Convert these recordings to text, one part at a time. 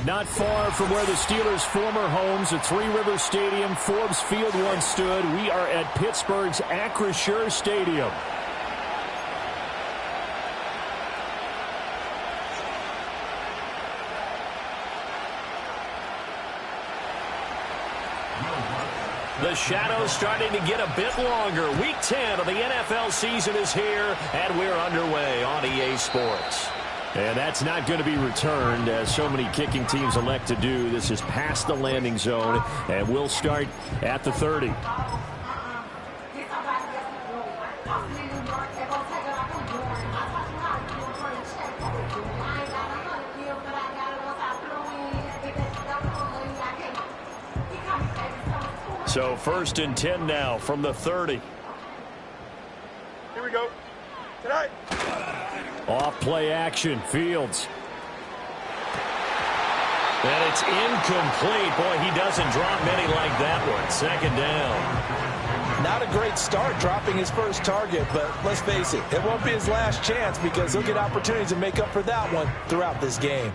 But not far from where the Steelers' former homes at Three Rivers Stadium, Forbes Field once stood, we are at Pittsburgh's Acrisure Stadium. The shadow's starting to get a bit longer. Week 10 of the NFL season is here, and we're underway on EA Sports. And that's not going to be returned, as so many kicking teams elect to do. This is past the landing zone, and we'll start at the 30. So 1st and 10 now from the 30. Here we go. Tonight. Off play action, Fields. And it's incomplete. Boy, he doesn't drop many like that one. 2nd down. Not a great start dropping his first target, but let's face it, it won't be his last chance because he'll get opportunities to make up for that one throughout this game.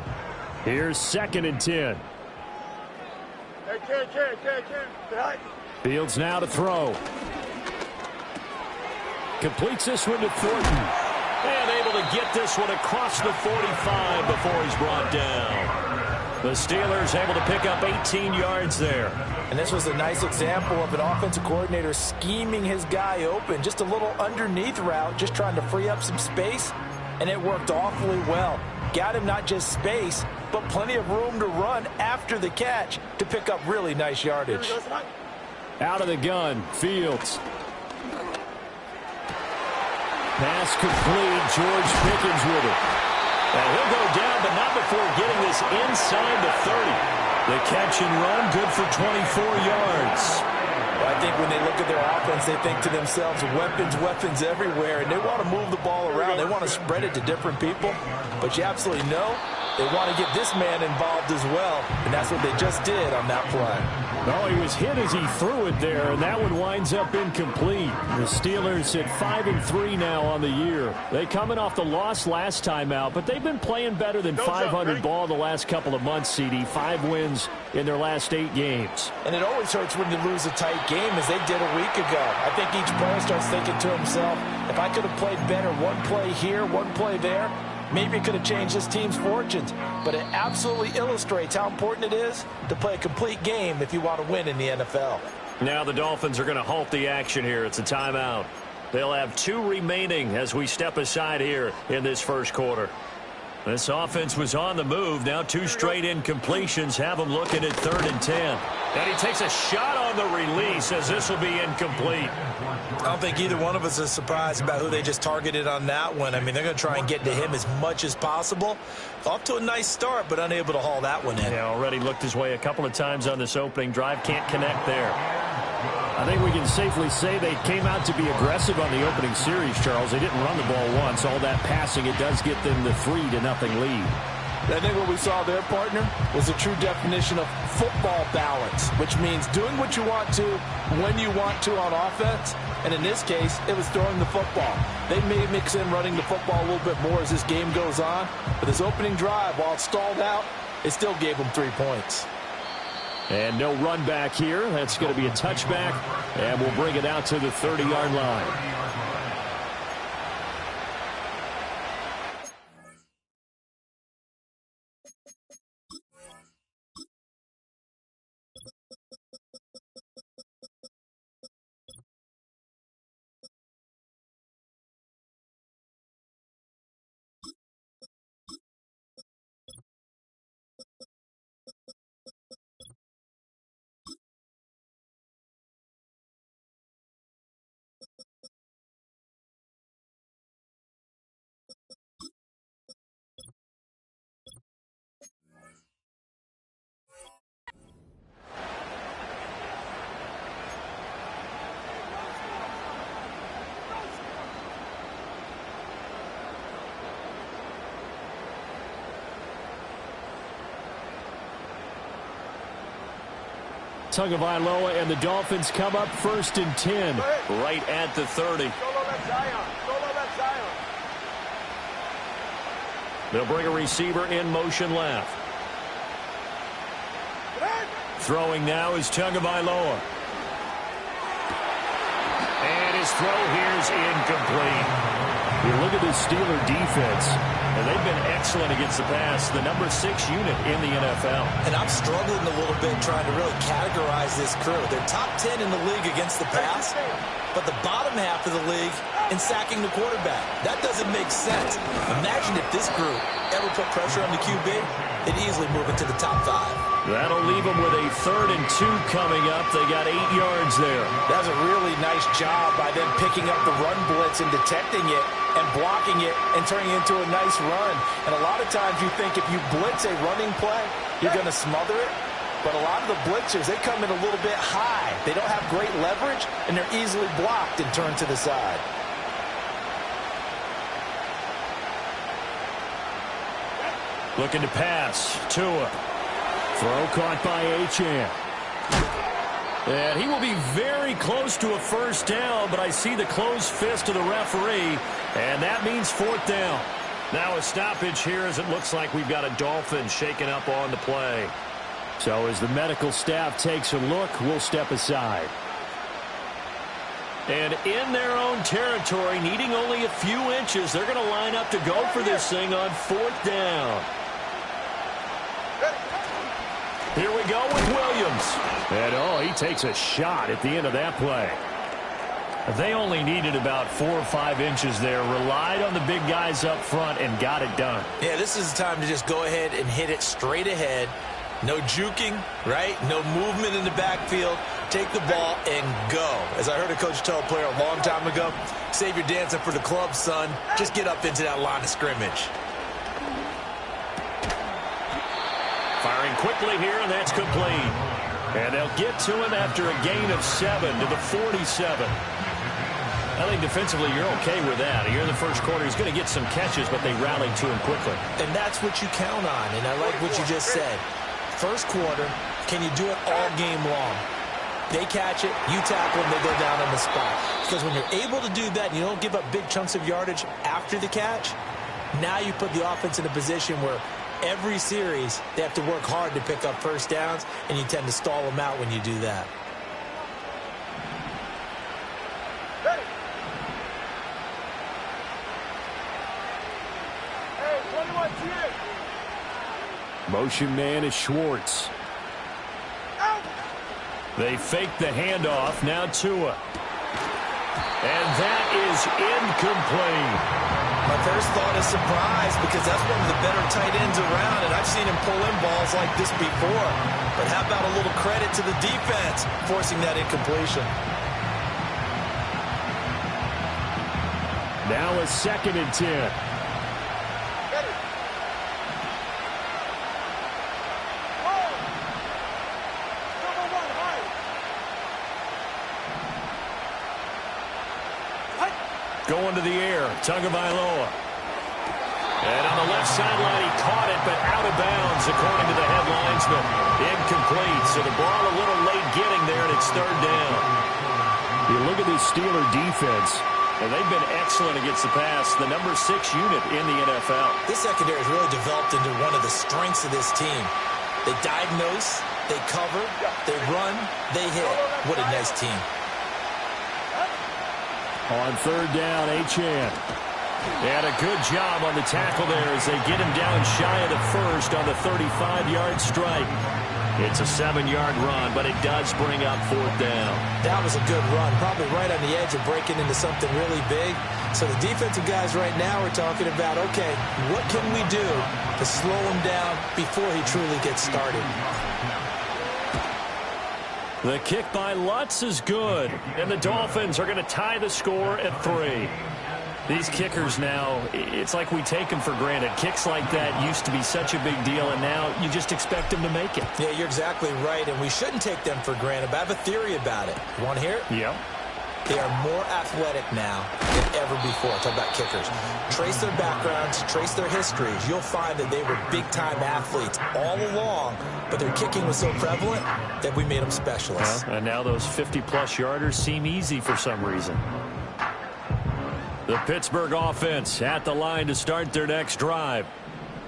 Here's 2nd and 10. Fields now to throw. Completes this one to Thornton. And able to get this one across the 45 before he's brought down. The Steelers able to pick up 18 yards there. And this was a nice example of an offensive coordinator scheming his guy open. Just a little underneath route, just trying to free up some space. And it worked awfully well. Got him not just space, but plenty of room to run after the catch to pick up really nice yardage. Out of the gun, Fields. Pass complete, George Pickens with it. And he'll go down, but not before getting this inside the 30. The catch and run, good for 24 yards. Well, I think when they look at their offense, they think to themselves, weapons everywhere, and they want to move the ball around. They want to spread it to different people, but you absolutely know they want to get this man involved as well, and that's what they just did on that play. Oh, he was hit as he threw it there, and that one winds up incomplete. The Steelers at 5-3 now on the year. They coming off the loss last time out, but they've been playing better than 500 ball the last couple of months, CD. 5 wins in their last 8 games. And it always hurts when you lose a tight game, as they did a week ago. I think each player starts thinking to himself, if I could have played better one play here, one play there, maybe it could have changed this team's fortunes. But it absolutely illustrates how important it is to play a complete game if you want to win in the NFL. Now the Dolphins are going to halt the action here. It's a timeout. They'll have 2 remaining as we step aside here in this first quarter. This offense was on the move. Now 2 straight incompletions have them looking at 3rd and 10. And he takes a shot on the release as this will be incomplete. I don't think either one of us is surprised about who they just targeted on that one. I mean, they're going to try and get to him as much as possible. Off to a nice start, but unable to haul that one in. Yeah, already looked his way a couple of times on this opening drive. Can't connect there. I think we can safely say they came out to be aggressive on the opening series, Charles. They didn't run the ball once. All that passing, it does get them the 3-0 lead. I think what we saw there, partner, was a true definition of football balance, which means doing what you want to when you want to on offense. And in this case, it was throwing the football. They may mix in running the football a little bit more as this game goes on. But this opening drive, while it stalled out, it still gave them 3 points. And no run back here. That's going to be a touchback. And we'll bring it out to the 30-yard line. Tagovailoa and the Dolphins come up 1st and 10 right at the 30. They'll bring a receiver in motion left. Throwing now is Tagovailoa. And his throw here is incomplete. You look at this Steeler defense, and they've been excellent against the pass, the number 6 unit in the NFL. And I'm struggling a little bit trying to really categorize this crew. They're top 10 in the league against the pass, but the bottom half of the league in sacking the quarterback. That doesn't make sense. Imagine if this group ever put pressure on the QB, they'd easily move into the top 5. That'll leave them with a 3rd and 2 coming up. They got 8 yards there. That was a really nice job by them picking up the run blitz and detecting it and blocking it and turning it into a nice run. And a lot of times you think if you blitz a running play, you're going to smother it. But a lot of the blitzers, they come in a little bit high. They don't have great leverage, and they're easily blocked and turned to the side. Looking to pass. Tua. Throw caught by Achane. And he will be very close to a first down, but I see the closed fist of the referee, and that means 4th down. Now a stoppage here as it looks like we've got a Dolphin shaken up on the play. So as the medical staff takes a look, we'll step aside. And in their own territory, needing only a few inches, they're going to line up to go for this thing on 4th down. Here we go with Williams. And, he takes a shot at the end of that play. They only needed about 4 or 5 inches there, relied on the big guys up front, and got it done. Yeah, this is the time to just go ahead and hit it straight ahead. No juking, right? No movement in the backfield. Take the ball and go. As I heard a coach tell a player a long time ago, save your dancing for the club, son. Just get up into that line of scrimmage. Firing quickly here, and that's complete. And they'll get to him after a gain of 7 to the 47. I think defensively you're okay with that. Here in the first quarter, he's going to get some catches, but they rallied to him quickly. And that's what you count on, and I like what you just said. First quarter, can you do it all game long? They catch it, you tackle them, they go down on the spot. Because when you're able to do that and you don't give up big chunks of yardage after the catch, now you put the offense in a position where every series they have to work hard to pick up first downs, and you tend to stall them out when you do that. Motion man is Schwartz. They fake the handoff. Now Tua. And that is incomplete. My first thought is surprise, because that's one of the better tight ends around, and I've seen him pull in balls like this before. But how about a little credit to the defense forcing that incompletion? Now a 2nd and 10. Going to the air, Tagovailoa. And on the left sideline, he caught it, but out of bounds, according to the head linesman. Incomplete, so the ball a little late getting there, and it's 3rd down. You look at this Steeler defense, and they've been excellent against the pass, the number 6 unit in the NFL. This secondary has really developed into one of the strengths of this team. They diagnose, they cover, they run, they hit. What a nice team. On 3rd down, Achane. And a good job on the tackle there as they get him down shy of the first on the 35-yard strike. It's a 7-yard run, but it does bring up 4th down. That was a good run, probably right on the edge of breaking into something really big. So the defensive guys right now are talking about, okay, what can we do to slow him down before he truly gets started? The kick by Lutz is good, and the Dolphins are going to tie the score at 3. These kickers now, it's like we take them for granted. Kicks like that used to be such a big deal, and now you just expect them to make it. Yeah, you're exactly right, and we shouldn't take them for granted, but I have a theory about it. You want to hear it? Yeah. They are more athletic now than ever before. Talk about kickers. Trace their backgrounds, trace their histories. You'll find that they were big-time athletes all along, but their kicking was so prevalent that we made them specialists. Well, and now those 50-plus yarders seem easy for some reason. The Pittsburgh offense at the line to start their next drive.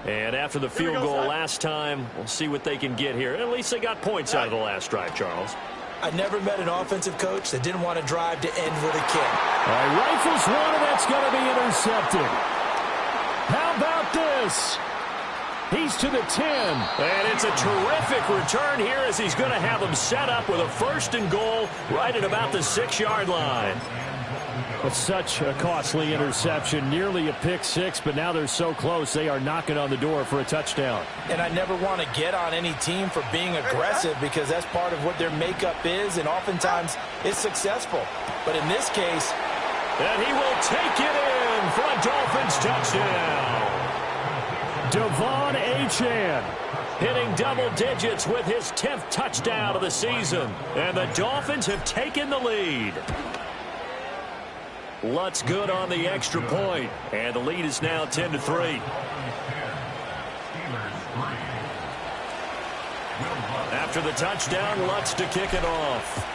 And after the field goal last time, we'll see what they can get here. At least they got points out of the last drive, Charles. I never met an offensive coach that didn't want to drive to end with a kick. All right, rifles one, and that's going to be intercepted. How about this? He's to the 10. And it's a terrific return here as he's going to have them set up with a 1st and goal right at about the 6-yard line. But such a costly interception, nearly a pick six, but now they're so close they are knocking on the door for a touchdown. And I never want to get on any team for being aggressive because that's part of what their makeup is, and oftentimes it's successful. But in this case, and he will take it in for a Dolphins touchdown. Devon Achane hitting double digits with his 10th touchdown of the season. And the Dolphins have taken the lead. Lutz good on the extra point, and the lead is now 10-3. After the touchdown, Lutz to kick it off.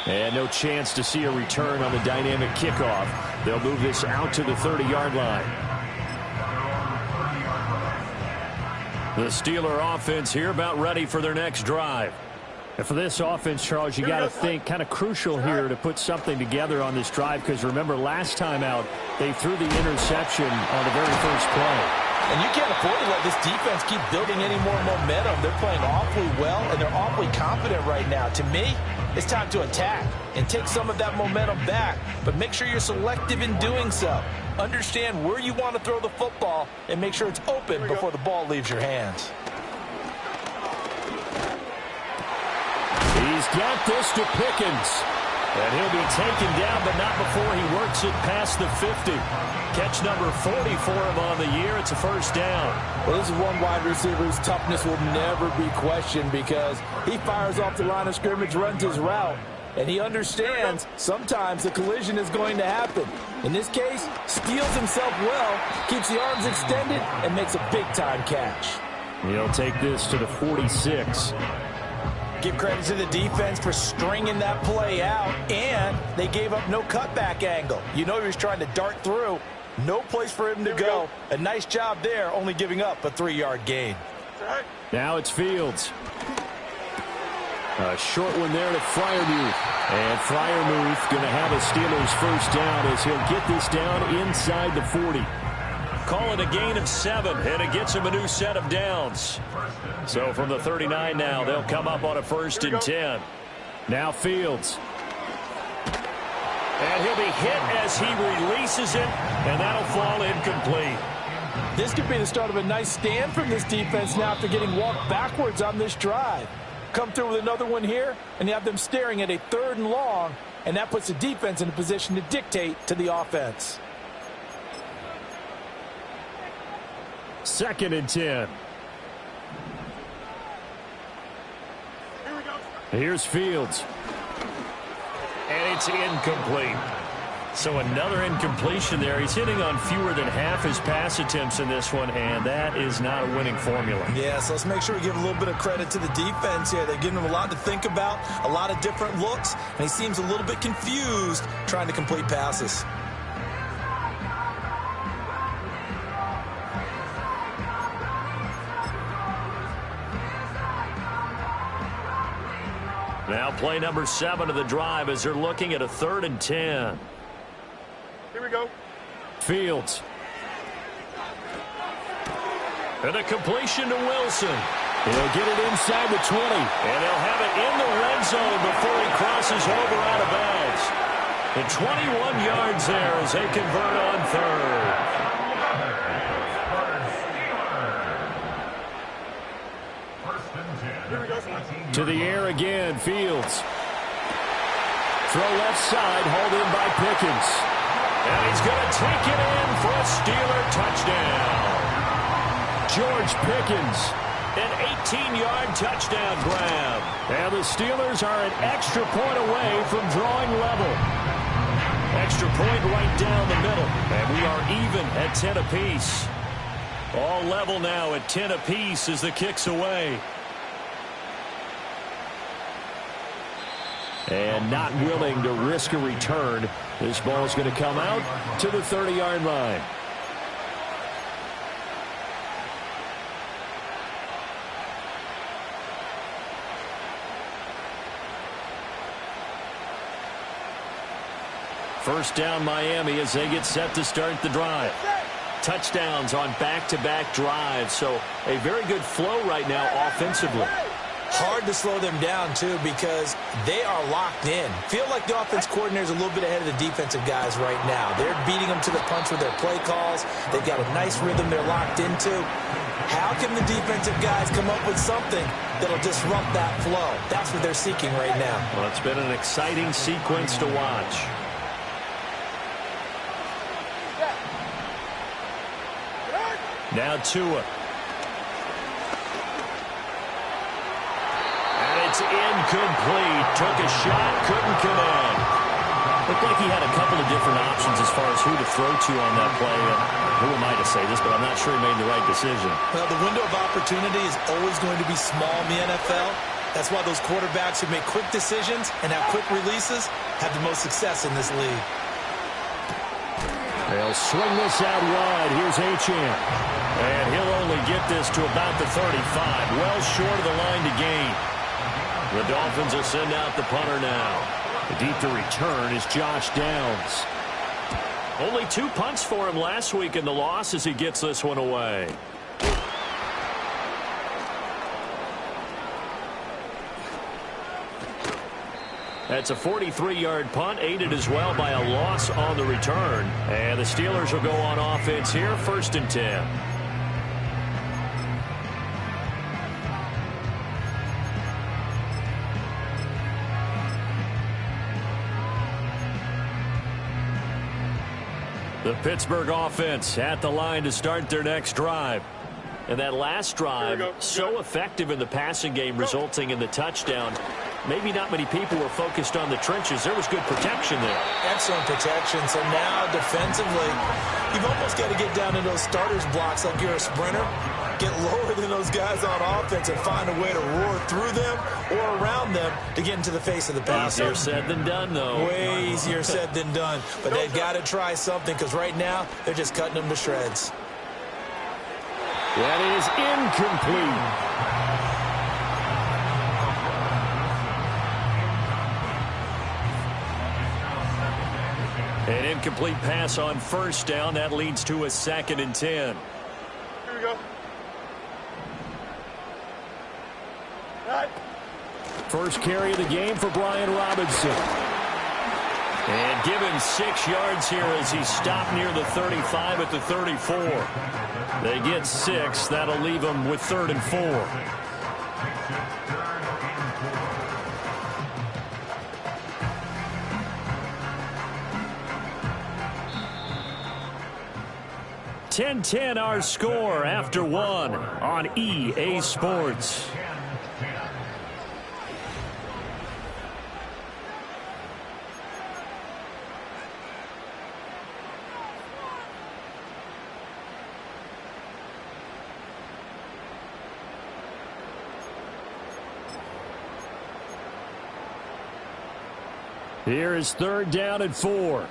And no chance to see a return on the dynamic kickoff. They'll move this out to the 30-yard line. The Steeler offense here about ready for their next drive. And for this offense, Charles, you got to think kind of crucial here to put something together on this drive because remember last time out they threw the interception on the very first play. And you can't afford to let this defense keep building any more momentum. They're playing awfully well, and they're awfully confident right now. To me, it's time to attack and take some of that momentum back, but make sure you're selective in doing so. Understand where you want to throw the football and make sure it's open before the ball leaves your hands. He's got this to Pickens. And he'll be taken down, but not before he works it past the 50. Catch number 40 for him on the year. It's a 1st down. Well, this is one wide receiver whose toughness will never be questioned because he fires off the line of scrimmage, runs his route, and he understands sometimes a collision is going to happen. In this case, steals himself well, keeps the arms extended, and makes a big-time catch. He'll take this to the 46. Give credit to the defense for stringing that play out, and they gave up no cutback angle. You know he was trying to dart through. No place for him to go. A nice job there, only giving up a 3-yard gain. Now it's Fields. A short one there to Freiermuth. And Freiermuth going to have a Steelers 1st down as he'll get this down inside the 40. Call it a gain of 7, and it gets him a new set of downs. So from the 39 now, they'll come up on a 1st and 10. Now Fields. And he'll be hit as he releases it, and that'll fall incomplete. This could be the start of a nice stand from this defense now after getting walked backwards on this drive. Come through with another one here, and you have them staring at a 3rd and long, and that puts the defense in a position to dictate to the offense. 2nd and 10. Here's Fields. And it's incomplete. So another incompletion there. He's hitting on fewer than half his pass attempts in this one, and that is not a winning formula. Yeah, so let's make sure we give a little bit of credit to the defense here. They're giving him a lot to think about, a lot of different looks, and he seems a little bit confused trying to complete passes. Now play number 7 of the drive as they're looking at a 3rd and 10. Here we go. Fields. And a completion to Wilson. He'll get it inside the 20. And they'll have it in the red zone before he crosses over out of bounds. And 21 yards there as they convert on 3rd. To the air again, Fields. Throw left side, hauled in by Pickens. And he's going to take it in for a Steeler touchdown. George Pickens. An 18-yard touchdown grab. And the Steelers are an extra point away from drawing level. Extra point right down the middle. And we are even at 10 apiece. All level now at 10 apiece as the kick's away. And not willing to risk a return. This ball is going to come out to the 30-yard line. First down Miami as they get set to start the drive. Touchdowns on back-to-back drives, so a very good flow right now offensively. Hard to slow them down, too, because they are locked in. Feel like the offense coordinator is a little bit ahead of the defensive guys right now. They're beating them to the punch with their play calls. They've got a nice rhythm they're locked into. How can the defensive guys come up with something that'll disrupt that flow? That's what they're seeking right now. Well, it's been an exciting sequence to watch. Now Tua. And it's incomplete. Took a shot, couldn't connect. Looked like he had a couple of different options as far as who to throw to on that play. Who am I to say this, but I'm not sure he made the right decision. Well, the window of opportunity is always going to be small in the NFL. That's why those quarterbacks who make quick decisions and have quick releases have the most success in this league. They'll swing this out wide. Here's Achane. And he'll only get this to about the 35. Well short of the line to gain. The Dolphins will send out the punter now. Deep to return is Josh Downs. Only 2 punts for him last week in the loss as he gets this one away. That's a 43-yard punt, aided as well by a loss on the return. And the Steelers will go on offense here, 1st and 10. The Pittsburgh offense at the line to start their next drive. And that last drive, so effective in the passing game, resulting in the touchdown. Maybe not many people were focused on the trenches. There was good protection there. Excellent protection. So now defensively, you've almost got to get down to those starters blocks like you're a sprinter. Get lower than those guys on offense and find a way to roar through them or around them to get into the face of the passer. Easier said than done, though. Way easier said than done. But they've got to try something because right now they're just cutting them to shreds. That is incomplete. An incomplete pass on 1st down. That leads to a 2nd and 10. Here we go. Right. First carry of the game for Brian Robinson. And give him 6 yards here as he stopped near the 35 at the 34. They get 6. That'll leave them with 3rd and 4. .10 our score after 1 on EA Sports. Here is 3rd down and 4.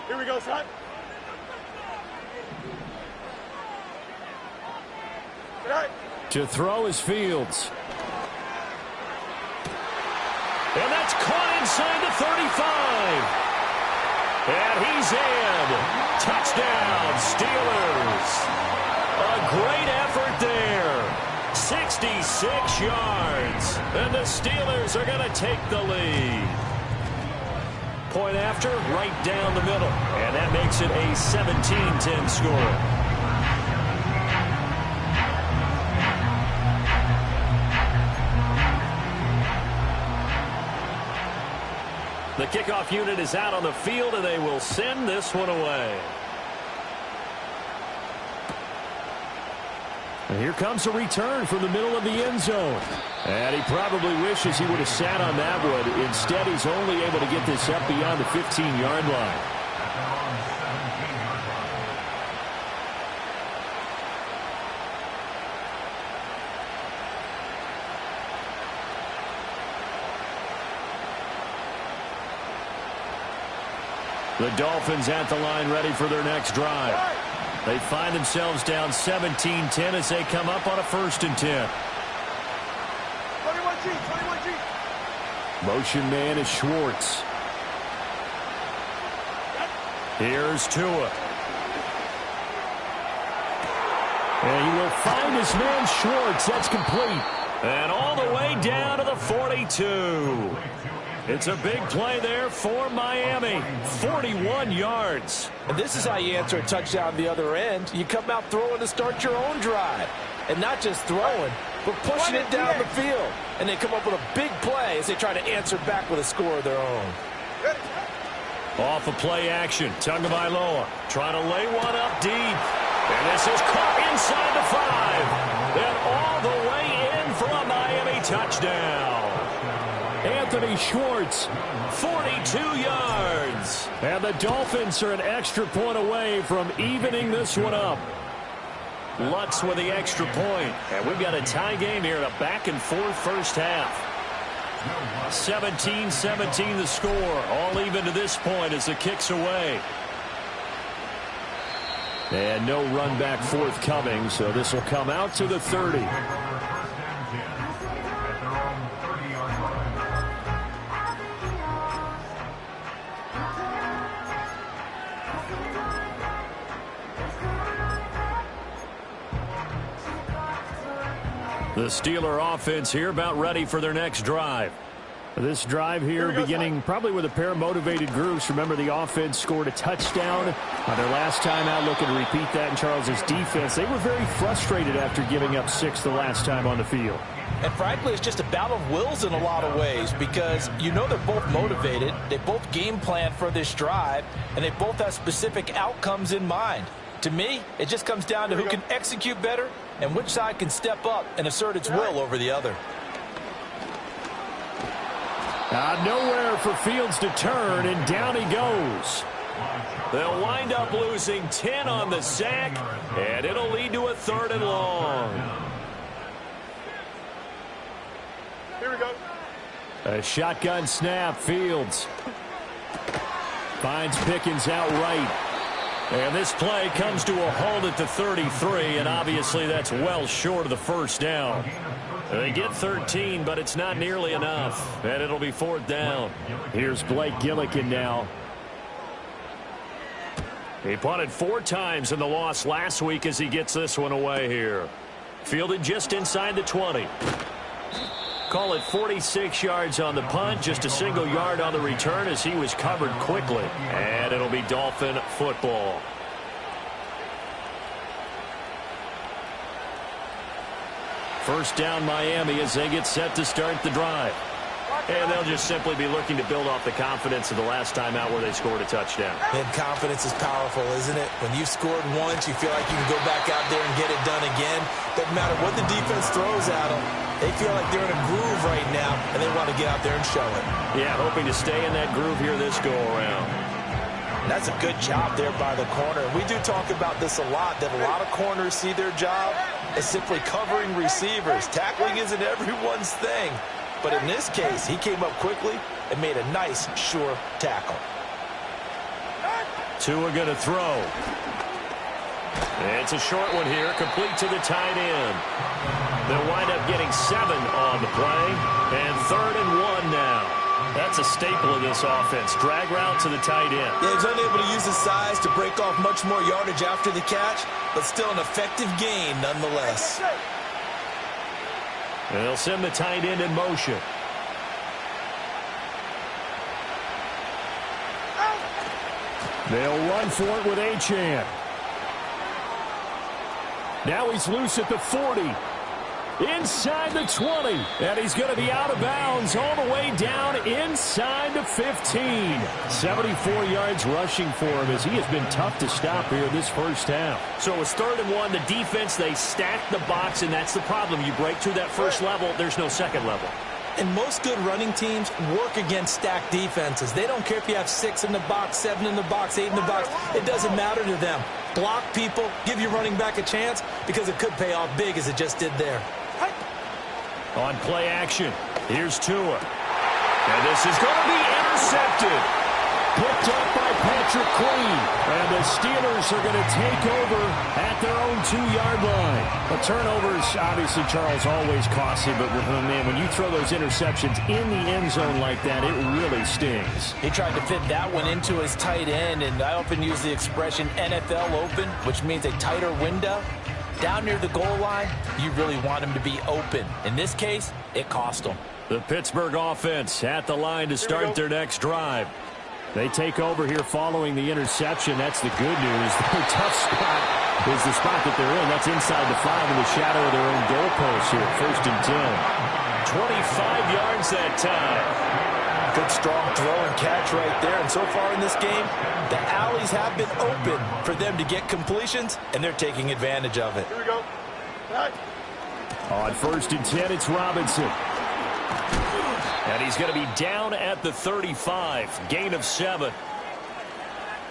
Here we go, son. Right. To throw is Fields. And that's caught inside the 35. And he's in. Touchdown, Steelers. A great effort there. 66 yards. And the Steelers are going to take the lead. Point after, right down the middle. And that makes it a 17-10 score. The kickoff unit is out on the field, and they will send this one away. And here comes a return from the middle of the end zone. And he probably wishes he would have sat on that one. Instead, he's only able to get this up beyond the 15-yard line. The Dolphins at the line ready for their next drive. They find themselves down 17-10 as they come up on a 1st and 10. 21 G, 21 G. Motion man is Schwartz. Here's Tua. And he will find his man Schwartz. That's complete. And all the way down to the 42. It's a big play there for Miami. 41 yards. And this is how you answer a touchdown the other end. You come out throwing to start your own drive. And not just throwing, but pushing it down the field. And they come up with a big play as they try to answer back with a score of their own. Off of play action. Tagovailoa trying to lay one up deep. And this is caught inside the 5. And all the way in for a Miami touchdown. Anthony Schwartz, 42 yards. and the Dolphins are an extra point away from evening this one up. Lutz with the extra point. And we've got a tie game here in a back-and-forth first half. 17-17 the score. All even to this point as the kick's away. And no run back forthcoming, so this will come out to the 30. The Steeler offense here about ready for their next drive. This drive here beginning probably with a pair of motivated groups. Remember, the offense scored a touchdown on their last time out, looking to repeat that in Charles's defense. They were very frustrated after giving up 6 the last time on the field. And frankly, it's just a battle of wills in a lot of ways because you know they're both motivated. They both game plan for this drive, and they both have specific outcomes in mind. To me, it just comes down to who can execute better and which side can step up and assert its will over the other. Nowhere for Fields to turn, and down he goes. They'll wind up losing 10 on the sack, and it'll lead to a 3rd and long. Here we go. A shotgun snap. Fields finds Pickens out right. And this play comes to a halt at the 33, and obviously that's well short of the first down. They get 13, but it's not nearly enough, and it'll be 4th down. Here's Blake Gillikin now. He punted 4 times in the loss last week as he gets this one away here. Fielded just inside the 20. Call it 46 yards on the punt, just a single yard on the return as he was covered quickly. And it'll be Dolphin football. First down Miami as they get set to start the drive. And they'll just simply be looking to build off the confidence of the last time out where they scored a touchdown. And confidence is powerful, isn't it? When you've scored once, you feel like you can go back out there and get it done again. Doesn't matter what the defense throws at them. They feel like they're in a groove right now, and they want to get out there and show it. Yeah, hoping to stay in that groove here this go-around. That's a good job there by the corner. We do talk about this a lot, that a lot of corners see their job as simply covering receivers. Tackling isn't everyone's thing. But in this case, he came up quickly and made a nice, sure tackle. Tua going to throw. It's a short one here, complete to the tight end. They'll wind up getting 7 on the play, and 3rd and 1 now. That's a staple of this offense. Drag route to the tight end. Yeah, he's unable to use his size to break off much more yardage after the catch, but still an effective gain nonetheless. And they'll send the tight end in motion. They'll run for it with Achane. Now he's loose at the 40. Inside the 20. And he's going to be out of bounds all the way down inside the 15. 74 yards rushing for him as he has been tough to stop here this first half. So it was 3rd and 1. The defense, they stacked the box, and that's the problem. You break through that first level, there's no second level. And most good running teams work against stacked defenses. They don't care if you have 6 in the box, 7 in the box, 8 in the box. It doesn't matter to them. Block people, give your running back a chance because it could pay off big as it just did there. On play action, here's Tua. And this is going to be intercepted. picked up by Patrick Queen. And the Steelers are going to take over at their own 2-yard line. The turnovers, obviously, Charles, always costly. But, man, when you throw those interceptions in the end zone like that, it really stings. He tried to fit that one into his tight end, and I often use the expression NFL open, which means a tighter window. Down near the goal line, you really want him to be open. In this case, it cost him. The Pittsburgh offense at the line to start their next drive. They take over here following the interception. That's the good news. The tough spot is the spot that they're in. That's inside the 5 in the shadow of their own goalpost here. 1st and 10. 25 yards that time. Good strong throw and catch right there. And so far in this game, the alleys have been open for them to get completions, and they're taking advantage of it. Here we go. Right. On 1st and 10, it's Robinson. And he's going to be down at the 35. Gain of 7.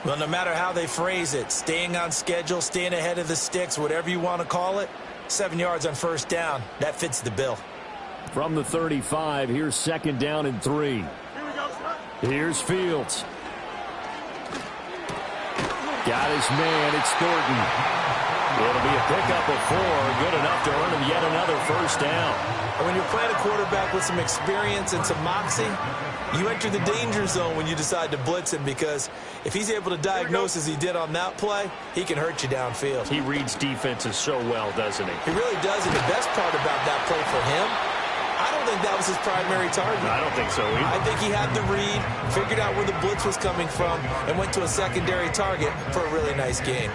Well, no matter how they phrase it, staying on schedule, staying ahead of the sticks, whatever you want to call it, 7 yards on 1st down, that fits the bill. From the 35, here's 2nd down and 3. Here we go. Here's Fields. Got his man. It's Thornton. It'll be a pickup of 4. Good enough to earn him yet another 1st down. And when you're playing a quarterback with some experience and some moxie, you enter the danger zone when you decide to blitz him, because if he's able to diagnose as he did on that play, he can hurt you downfield. He reads defenses so well, doesn't he? He really does, and the best part about that play for him, I don't think that was his primary target. I don't think so either. I think he had the read, figured out where the blitz was coming from, and went to a secondary target for a really nice gain.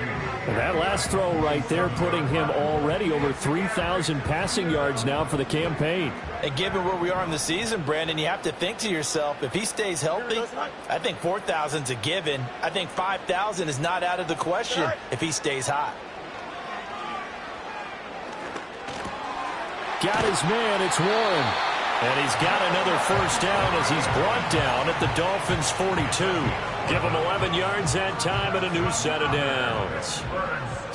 And that last throw right there putting him already over 3,000 passing yards now for the campaign. And given where we are in the season, Brandon, you have to think to yourself, if he stays healthy, I think 4,000's a given. I think 5,000 is not out of the question if he stays hot. Got his man. It's Warren. And he's got another 1st down as he's brought down at the Dolphins' 42. Give him 11 yards that time and a new set of downs.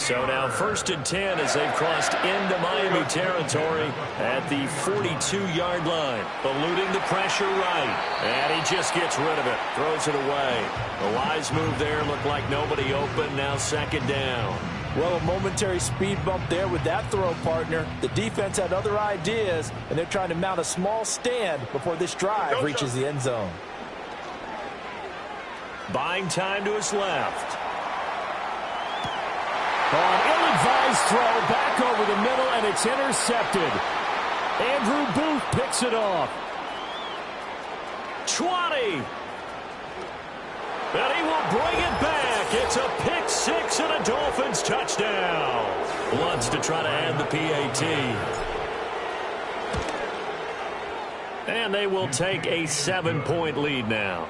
So now 1st and 10 as they've crossed into Miami territory at the 42-yard line. Eluding the pressure right. And he just gets rid of it. Throws it away. The wise move there. Looked like nobody open. Now 2nd down. Well, a momentary speed bump there with that throw, partner. The defense had other ideas, and they're trying to mount a small stand before this drive reaches the end zone. Buying time to his left. An ill-advised throw back over the middle, and it's intercepted. Andrew Booth picks it off. 20. And he will bring it back. It's a pick 6 and a Dolphins touchdown. Wants to try to add the PAT. And they will take a 7-point lead now.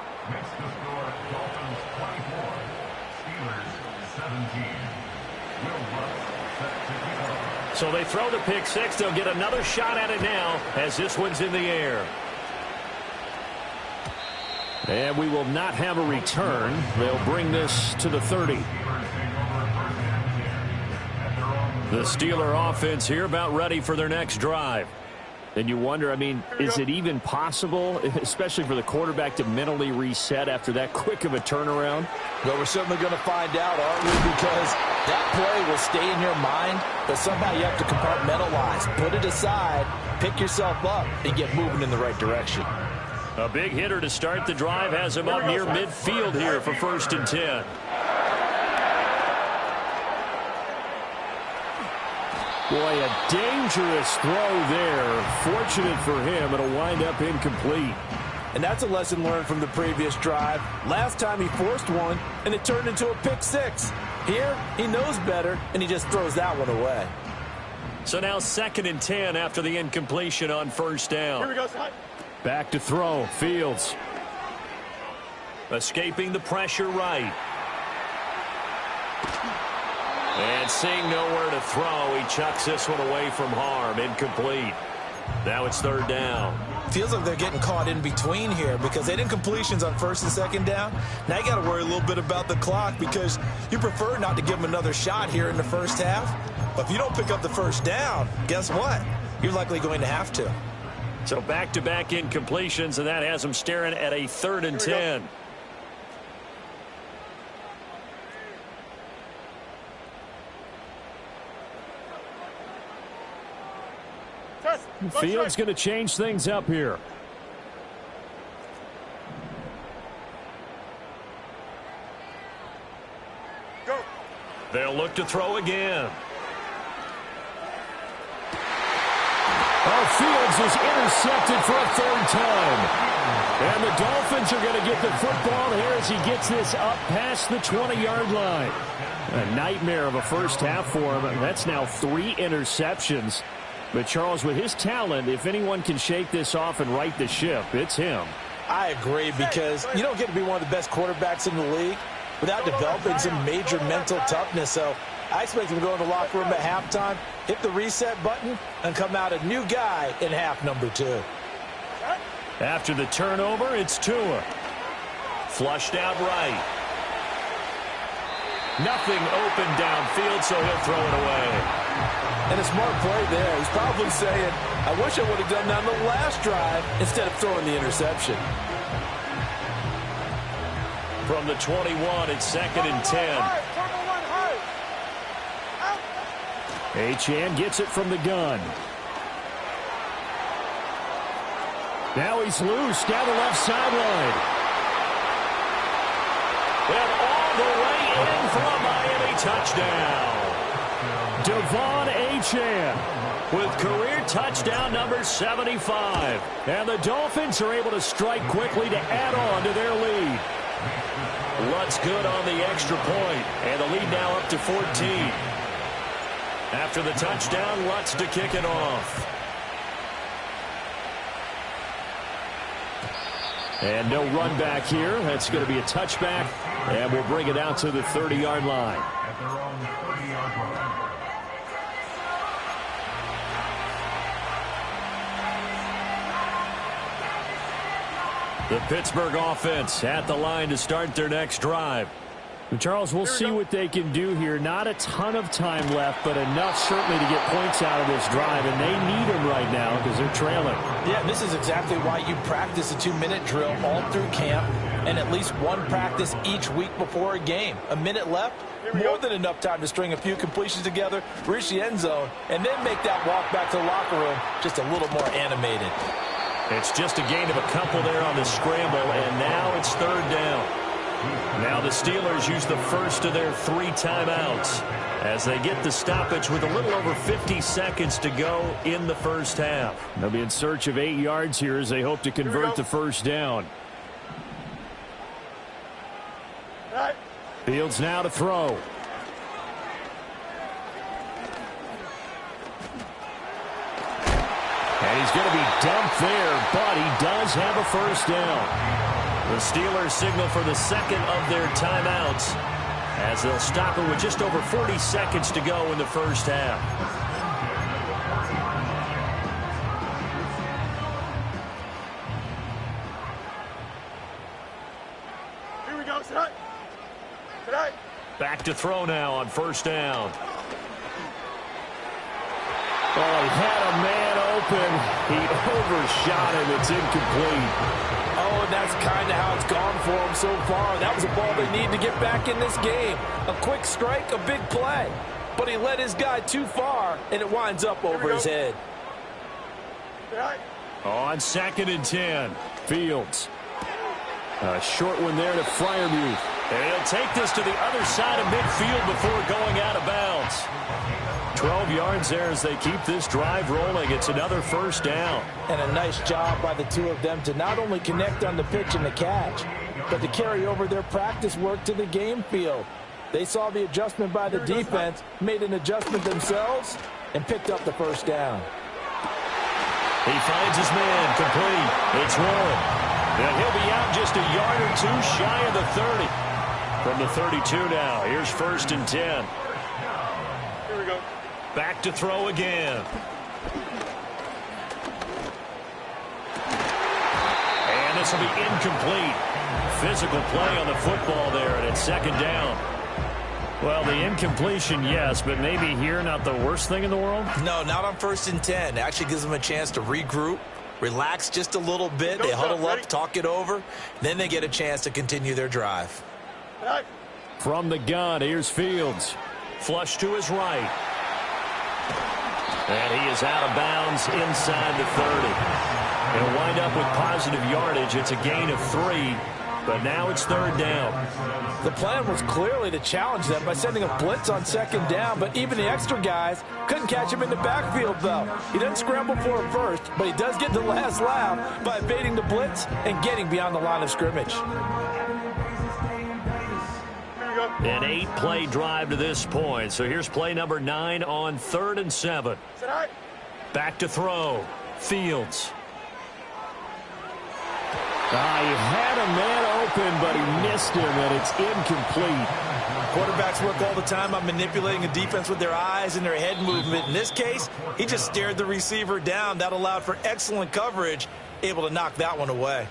So they throw the pick 6. They'll get another shot at it now as this one's in the air. And we will not have a return. They'll bring this to the 30. The Steeler offense here about ready for their next drive. And you wonder, I mean, is it even possible, especially for the quarterback, to mentally reset after that quick of a turnaround? Well, we're certainly going to find out, aren't we? Because that play will stay in your mind, but somehow you have to compartmentalize. Put it aside, pick yourself up, and get moving in the right direction. A big hitter to start the drive has him up near midfield here for 1st and 10. Boy, a dangerous throw there. Fortunate for him, it'll wind up incomplete. And that's a lesson learned from the previous drive. Last time he forced one, and it turned into a pick 6. Here, he knows better, and he just throws that one away. So now 2nd and 10 after the incompletion on 1st down. Here we go, Scott. Back to throw. Fields. Escaping the pressure right. And seeing nowhere to throw, he chucks this one away from harm. Incomplete. Now it's 3rd down. Feels like they're getting caught in between here because they did completions on 1st and 2nd down. Now you got to worry a little bit about the clock because you prefer not to give them another shot here in the first half. But if you don't pick up the 1st down, guess what? You're likely going to have to. So back-to-back incompletions, and that has them staring at a 3rd and 10. Fields going to change things up here. Go. They'll look to throw again. Oh, Fields is intercepted for a third time. And the Dolphins are going to get the football here as he gets this up past the 20-yard line. A nightmare of a first half for him. That's now 3 interceptions. But, Charles, with his talent, if anyone can shake this off and right the ship, it's him. I agree, because you don't get to be one of the best quarterbacks in the league without developing some major mental toughness. So I expect him to go in the locker room at halftime, hit the reset button, and come out a new guy in half number 2. After the turnover, it's Tua. Flushed out right. Nothing open downfield, so he'll throw it away. And a smart play there. He's probably saying, I wish I would have done that on the last drive instead of throwing the interception. From the 21, it's 2nd and 10. Achane gets it from the gun. Now he's loose down the left sideline. And all the way in for a Miami touchdown. Devon Achane with career touchdown number 75. And the Dolphins are able to strike quickly to add on to their lead. Lutz good on the extra point, and the lead now up to 14. After the touchdown, Lutz to kick it off. And no run back here. That's going to be a touchback, and we'll bring it out to the 30-yard line. At their own 30-yard line. The Pittsburgh offense at the line to start their next drive. Charles, we'll see what they can do here. Not a ton of time left, but enough certainly to get points out of this drive, and they need them right now because they're trailing. Yeah, this is exactly why you practice a 2-minute drill all through camp and at least one practice each week before a game. A minute left, more than enough time to string a few completions together, reach the end zone, and then make that walk back to the locker room just a little more animated. It's just a gain of a couple there on the scramble, and now it's 3rd down. Now the Steelers use the first of their 3 timeouts as they get the stoppage with a little over 50 seconds to go in the first half. They'll be in search of 8 yards here as they hope to convert the first down. Fields now to throw. And he's going to be dumped there, but he does have a first down. The Steelers signal for the 2nd of their timeouts as they'll stop it with just over 40 seconds to go in the first half. Here we go. Tonight. Tonight. Back to throw now on 1st down. Oh, he had a man open. He overshot him. It's incomplete. Oh, and that's kind of how it's gone for him so far. That was a ball they need to get back in this game. A quick strike, a big play. But he led his guy too far, and it winds up over his head. On 2nd and 10. Fields. A short one there to Freiermuth. And he'll take this to the other side of midfield before going out of bounds. 12 yards there as they keep this drive rolling. It's another first down. And a nice job by the two of them to not only connect on the pitch and the catch, but to carry over their practice work to the game field. They saw the adjustment by the defense, made an adjustment themselves, and picked up the first down. He finds his man complete. It's one. And he'll be out just a yard or 2 shy of the 30. From the 32 now, here's 1st and 10. Here we go. Back to throw again. And this will be incomplete. Physical play on the football there, and it's 2nd down. Well, the incompletion, yes, but maybe here not the worst thing in the world? No, not on 1st and 10. It actually gives them a chance to regroup, relax just a little bit. They huddle up, talk it over. Then they get a chance to continue their drive. From the gun, here's Fields. Flush to his right. And he is out of bounds inside the 30. He'll wind up with positive yardage. It's a gain of 3, but now it's third down. The plan was clearly to challenge them by sending a blitz on second down, but even the extra guys couldn't catch him in the backfield, though. He doesn't scramble for it first, but he does get the last laugh by evading the blitz and getting beyond the line of scrimmage. An 8-play drive to this point. So here's play number 9 on 3rd and 7. Back to throw. Fields. He had a man open, but he missed him, and it's incomplete. Quarterbacks work all the time on manipulating a defense with their eyes and their head movement. In this case, he just stared the receiver down. That allowed for excellent coverage, able to knock that one away.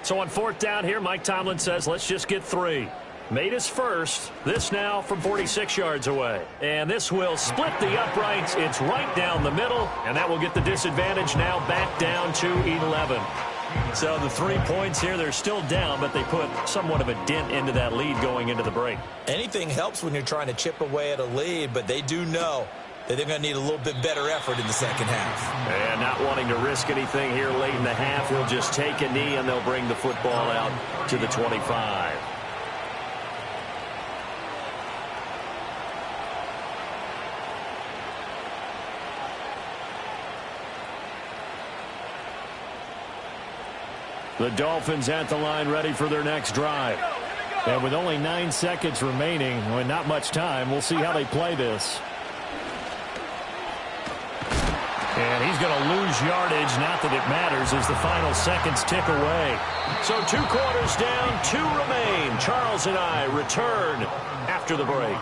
So on 4th down here, Mike Tomlin says, let's just get 3. Made his first. This now from 46 yards away. And this will split the uprights. It's right down the middle, and that will get the disadvantage now back down to 11. So the 3 points here, they're still down, but they put somewhat of a dent into that lead going into the break. Anything helps when you're trying to chip away at a lead, but they do know that they're going to need a little bit better effort in the second half. And not wanting to risk anything here late in the half, he'll just take a knee, and they'll bring the football out to the 25. The Dolphins at the line ready for their next drive. And with only 9 seconds remaining, and not much time, we'll see how they play this. And he's going to lose yardage, not that it matters, as the final seconds tick away. So 2 quarters down, 2 remain. Charles and I return after the break.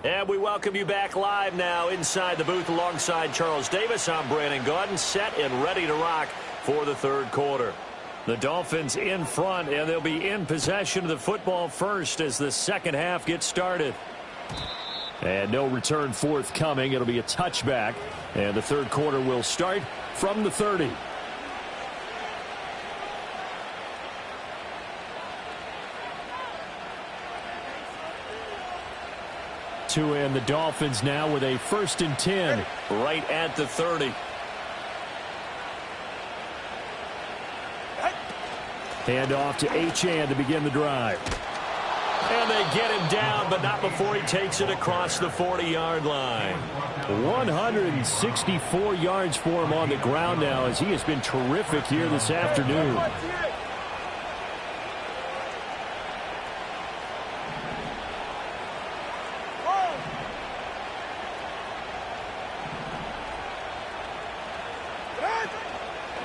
And we welcome you back live now inside the booth alongside Charles Davis. I'm Brandon Gaudin, set and ready to rock for the 3rd quarter. The Dolphins in front, and they'll be in possession of the football first as the second half gets started. And no return forthcoming. It'll be a touchback, and the 3rd quarter will start from the 30. And the Dolphins now with a 1st and 10. Right at the 30. Hand off to Achane to begin the drive. And they get him down, but not before he takes it across the 40-yard line. 164 yards for him on the ground now, as he has been terrific here this afternoon.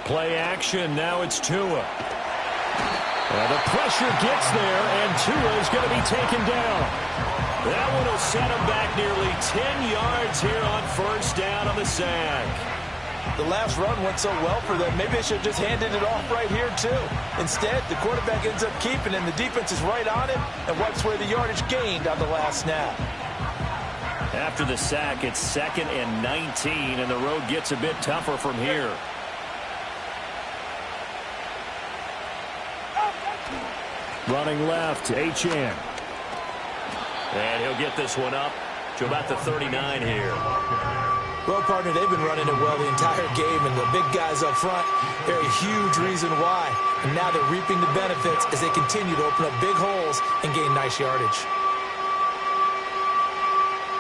Play action. Now it's Tua. The pressure gets there, and Tua is going to be taken down. That one will set him back nearly 10 yards here on 1st down on the sack. The last run went so well for them. Maybe they should have just handed it off right here, too. Instead, the quarterback ends up keeping, and the defense is right on him and wipes away the yardage gained on the last snap. After the sack, it's 2nd and 19, and the road gets a bit tougher from here. Running left, Achane. And he'll get this one up to about the 39 here. Well, partner, they've been running it well the entire game, and the big guys up front, they're a huge reason why. And now they're reaping the benefits as they continue to open up big holes and gain nice yardage.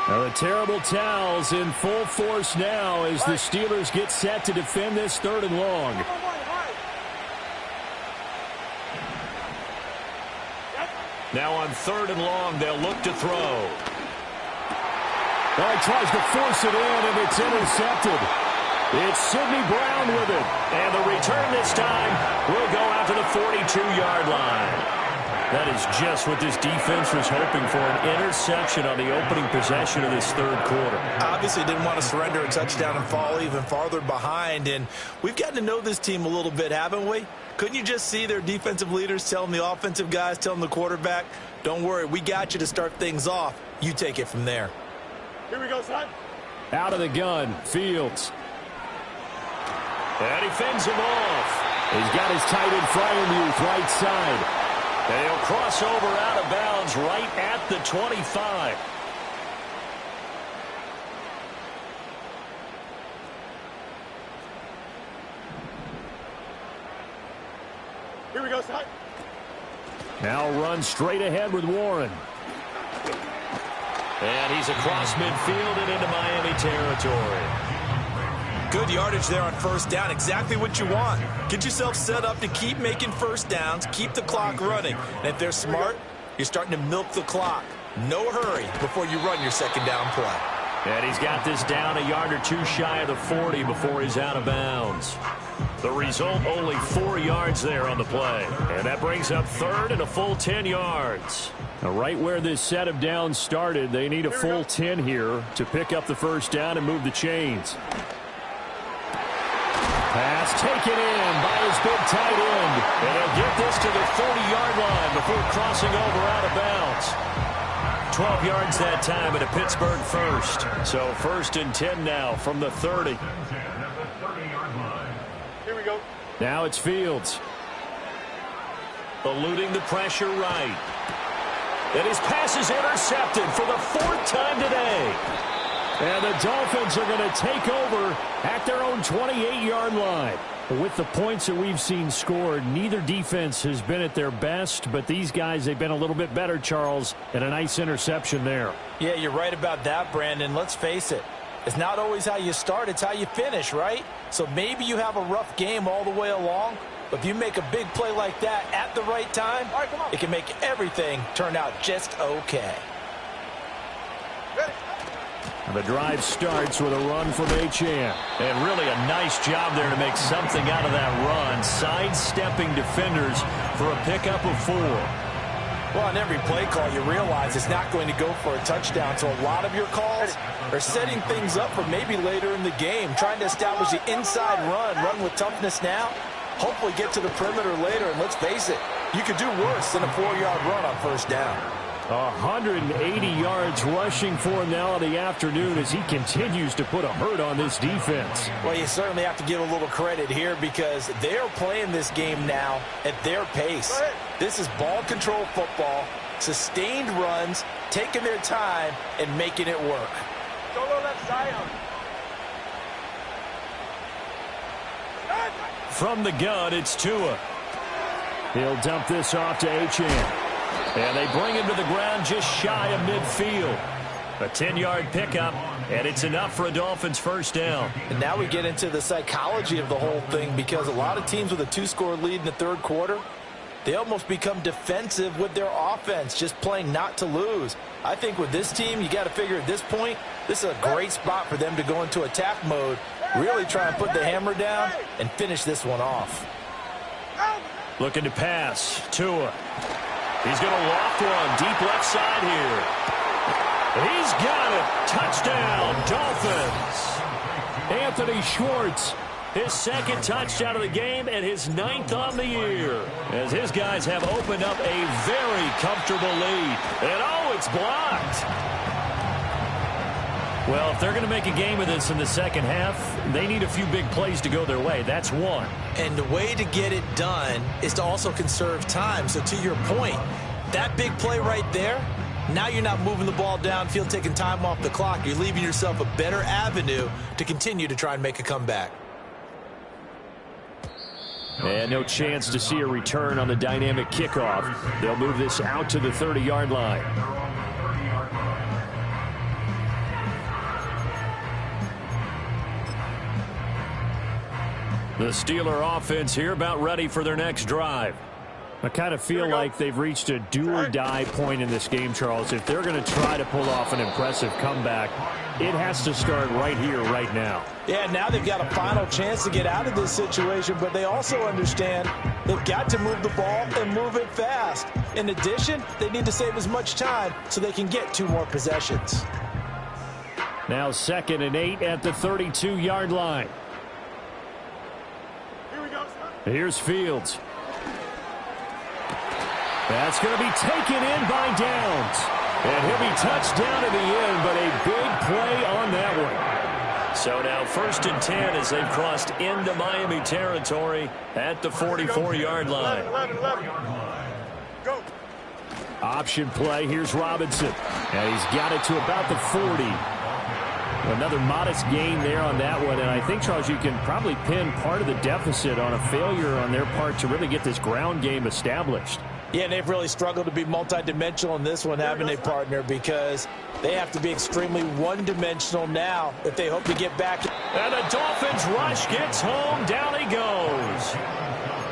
Now the terrible towels in full force now as the Steelers get set to defend this 3rd and long. Now on 3rd and long, they'll look to throw. Well, he tries to force it in, and it's intercepted. It's Sidney Brown with it. And the return this time will go out to the 42-yard line. That is just what this defense was hoping for, an interception on the opening possession of this 3rd quarter. Obviously didn't want to surrender a touchdown and fall even farther behind, and we've gotten to know this team a little bit, haven't we? Couldn't you just see their defensive leaders telling the offensive guys, telling the quarterback, don't worry, we got you to start things off. You take it from there. Here we go, son. Out of the gun, Fields. And he fends him off. He's got his tight end Fryermuth right side. And he'll cross over out of bounds right at the 25. Here we go, son. Now run straight ahead with Warren. And he's across midfield and into Miami territory. Good yardage there on first down. Exactly what you want. Get yourself set up to keep making first downs, keep the clock running. And if they're smart, you're starting to milk the clock. No hurry before you run your second down play. And he's got this down a yard or two shy of the 40 before he's out of bounds. The result, only 4 yards there on the play. And that brings up third and a full 10 yards. Now, right where this set of downs started, they need a full 10 here to pick up the first down and move the chains. Pass taken in by his big tight end. And he'll get this to the 40-yard line before crossing over out of bounds. 12 yards that time at a Pittsburgh first. So first and 10 now from the 30. Here we go. Now it's Fields. Eluding the pressure right. And his pass is intercepted for the 4th time today. And the Dolphins are going to take over at their own 28-yard line. With the points that we've seen scored, neither defense has been at their best, but these guys, they've been a little bit better, Charles, and a nice interception there. Yeah, you're right about that, Brandon. Let's face it. It's not always how you start, it's how you finish, right? So maybe you have a rough game all the way along, but if you make a big play like that at the right time, it can make everything turn out just okay. And the drive starts with a run from Achane. And really a nice job there to make something out of that run, sidestepping defenders for a pickup of 4. Well, on every play call, you realize it's not going to go for a touchdown, so a lot of your calls are setting things up for maybe later in the game, trying to establish the inside run with toughness now, hopefully get to the perimeter later, and let's face it, you could do worse than a 4-yard run on first down. 180 yards rushing for him now in the afternoon as he continues to put a hurt on this defense. Well, you certainly have to give a little credit here because they're playing this game now at their pace. This is ball control football, sustained runs, taking their time, and making it work. Go left side. From the gun, it's Tua. He'll dump this off to Achane. And they bring him to the ground just shy of midfield. A 10-yard pickup, and it's enough for a Dolphins first down. And now we get into the psychology of the whole thing because a lot of teams with a 2-score lead in the third quarter, they almost become defensive with their offense, just playing not to lose. I think with this team, you got to figure at this point, this is a great spot for them to go into attack mode, really try and put the hammer down and finish this one off. Looking to pass. Tua. He's going to loft one deep left side here. He's got it. Touchdown, Dolphins. Anthony Schwartz. His second touchdown of the game and his 9th on the year. As his guys have opened up a very comfortable lead. And oh, it's blocked. Well, if they're going to make a game of this in the second half, they need a few big plays to go their way. That's one. And the way to get it done is to also conserve time. So to your point, that big play right there, now you're not moving the ball downfield, taking time off the clock. You're leaving yourself a better avenue to continue to try and make a comeback. And no chance to see a return on the dynamic kickoff. They'll move this out to the 30-yard line. The Steeler offense here about ready for their next drive. I kind of feel like they've reached a do-or-die point in this game, Charles. If they're going to try to pull off an impressive comeback, it has to start right here, right now. Yeah, now they've got a final chance to get out of this situation, but they also understand they've got to move the ball and move it fast. In addition, they need to save as much time so they can get 2 more possessions. Now 2nd and 8 at the 32-yard line. Here we go, son. Here's Fields. That's going to be taken in by Downs. And he'll be touched down to the end, but a big play on that one. So now 1st and 10 as they've crossed into Miami territory at the 44-yard line. 11, 11. Go. Option play. Here's Robinson. And he's got it to about the 40. Another modest gain there on that one. And I think, Charles, you can probably pin part of the deficit on a failure on their part to really get this ground game established. Yeah, and they've really struggled to be multidimensional in this one, haven't they, partner? Because they have to be extremely one-dimensional now if they hope to get back. And the Dolphins rush gets home. Down he goes.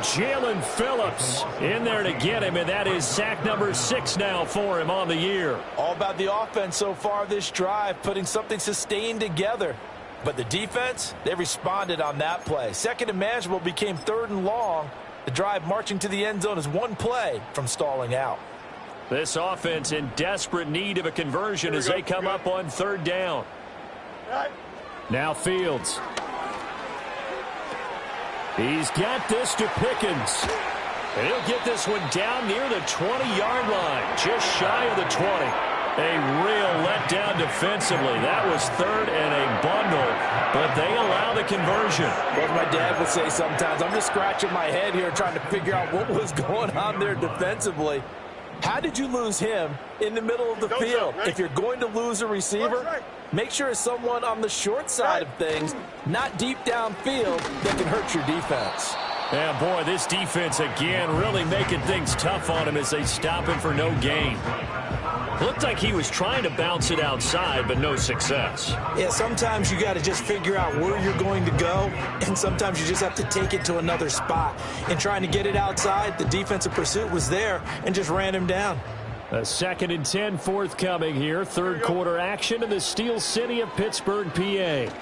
Jalen Phillips in there to get him, and that is sack number 6 now for him on the year. All about the offense so far this drive, putting something sustained together. But the defense, they responded on that play. 2nd and manageable became 3rd and long. The drive marching to the end zone is one play from stalling out. This offense in desperate need of a conversion as they come up on 3rd down. Now Fields. He's got this to Pickens. And he'll get this one down near the 20-yard line, just shy of the 20. A real letdown defensively. That was 3rd and a bundle, but they allow the conversion. What my dad would say sometimes, I'm just scratching my head here trying to figure out what was going on there defensively. How did you lose him in the middle of the field? If you're going to lose a receiver, make sure it's someone on the short side of things, not deep downfield, that can hurt your defense. Yeah, boy, this defense again really making things tough on him as they stop him for no gain. Looked like he was trying to bounce it outside, but no success. Yeah, sometimes you got to just figure out where you're going to go, and sometimes you just have to take it to another spot. In trying to get it outside, the defensive pursuit was there and just ran him down. A 2nd and 10 forthcoming here. 3rd quarter action in the Steel City of Pittsburgh, PA.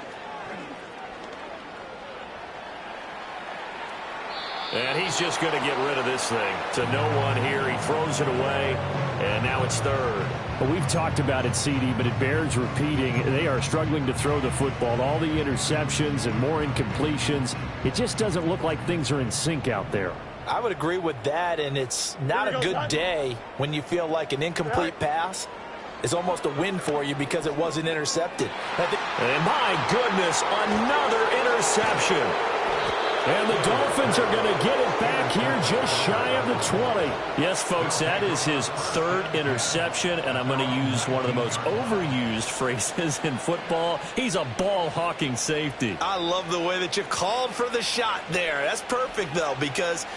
And he's just going to get rid of this thing to no one here. He throws it away, and now it's 3rd. Well, we've talked about it, CD, but it bears repeating. They are struggling to throw the football. All the interceptions and more incompletions. It just doesn't look like things are in sync out there. I would agree with that, and it's not a good day when you feel like an incomplete pass is almost a win for you because it wasn't intercepted. And my goodness, another interception. And the Dolphins are going to get it back here just shy of the 20. Yes, folks, that is his 3rd interception, and I'm going to use one of the most overused phrases in football. He's a ball-hawking safety. I love the way that you called for the shot there. That's perfect, though, because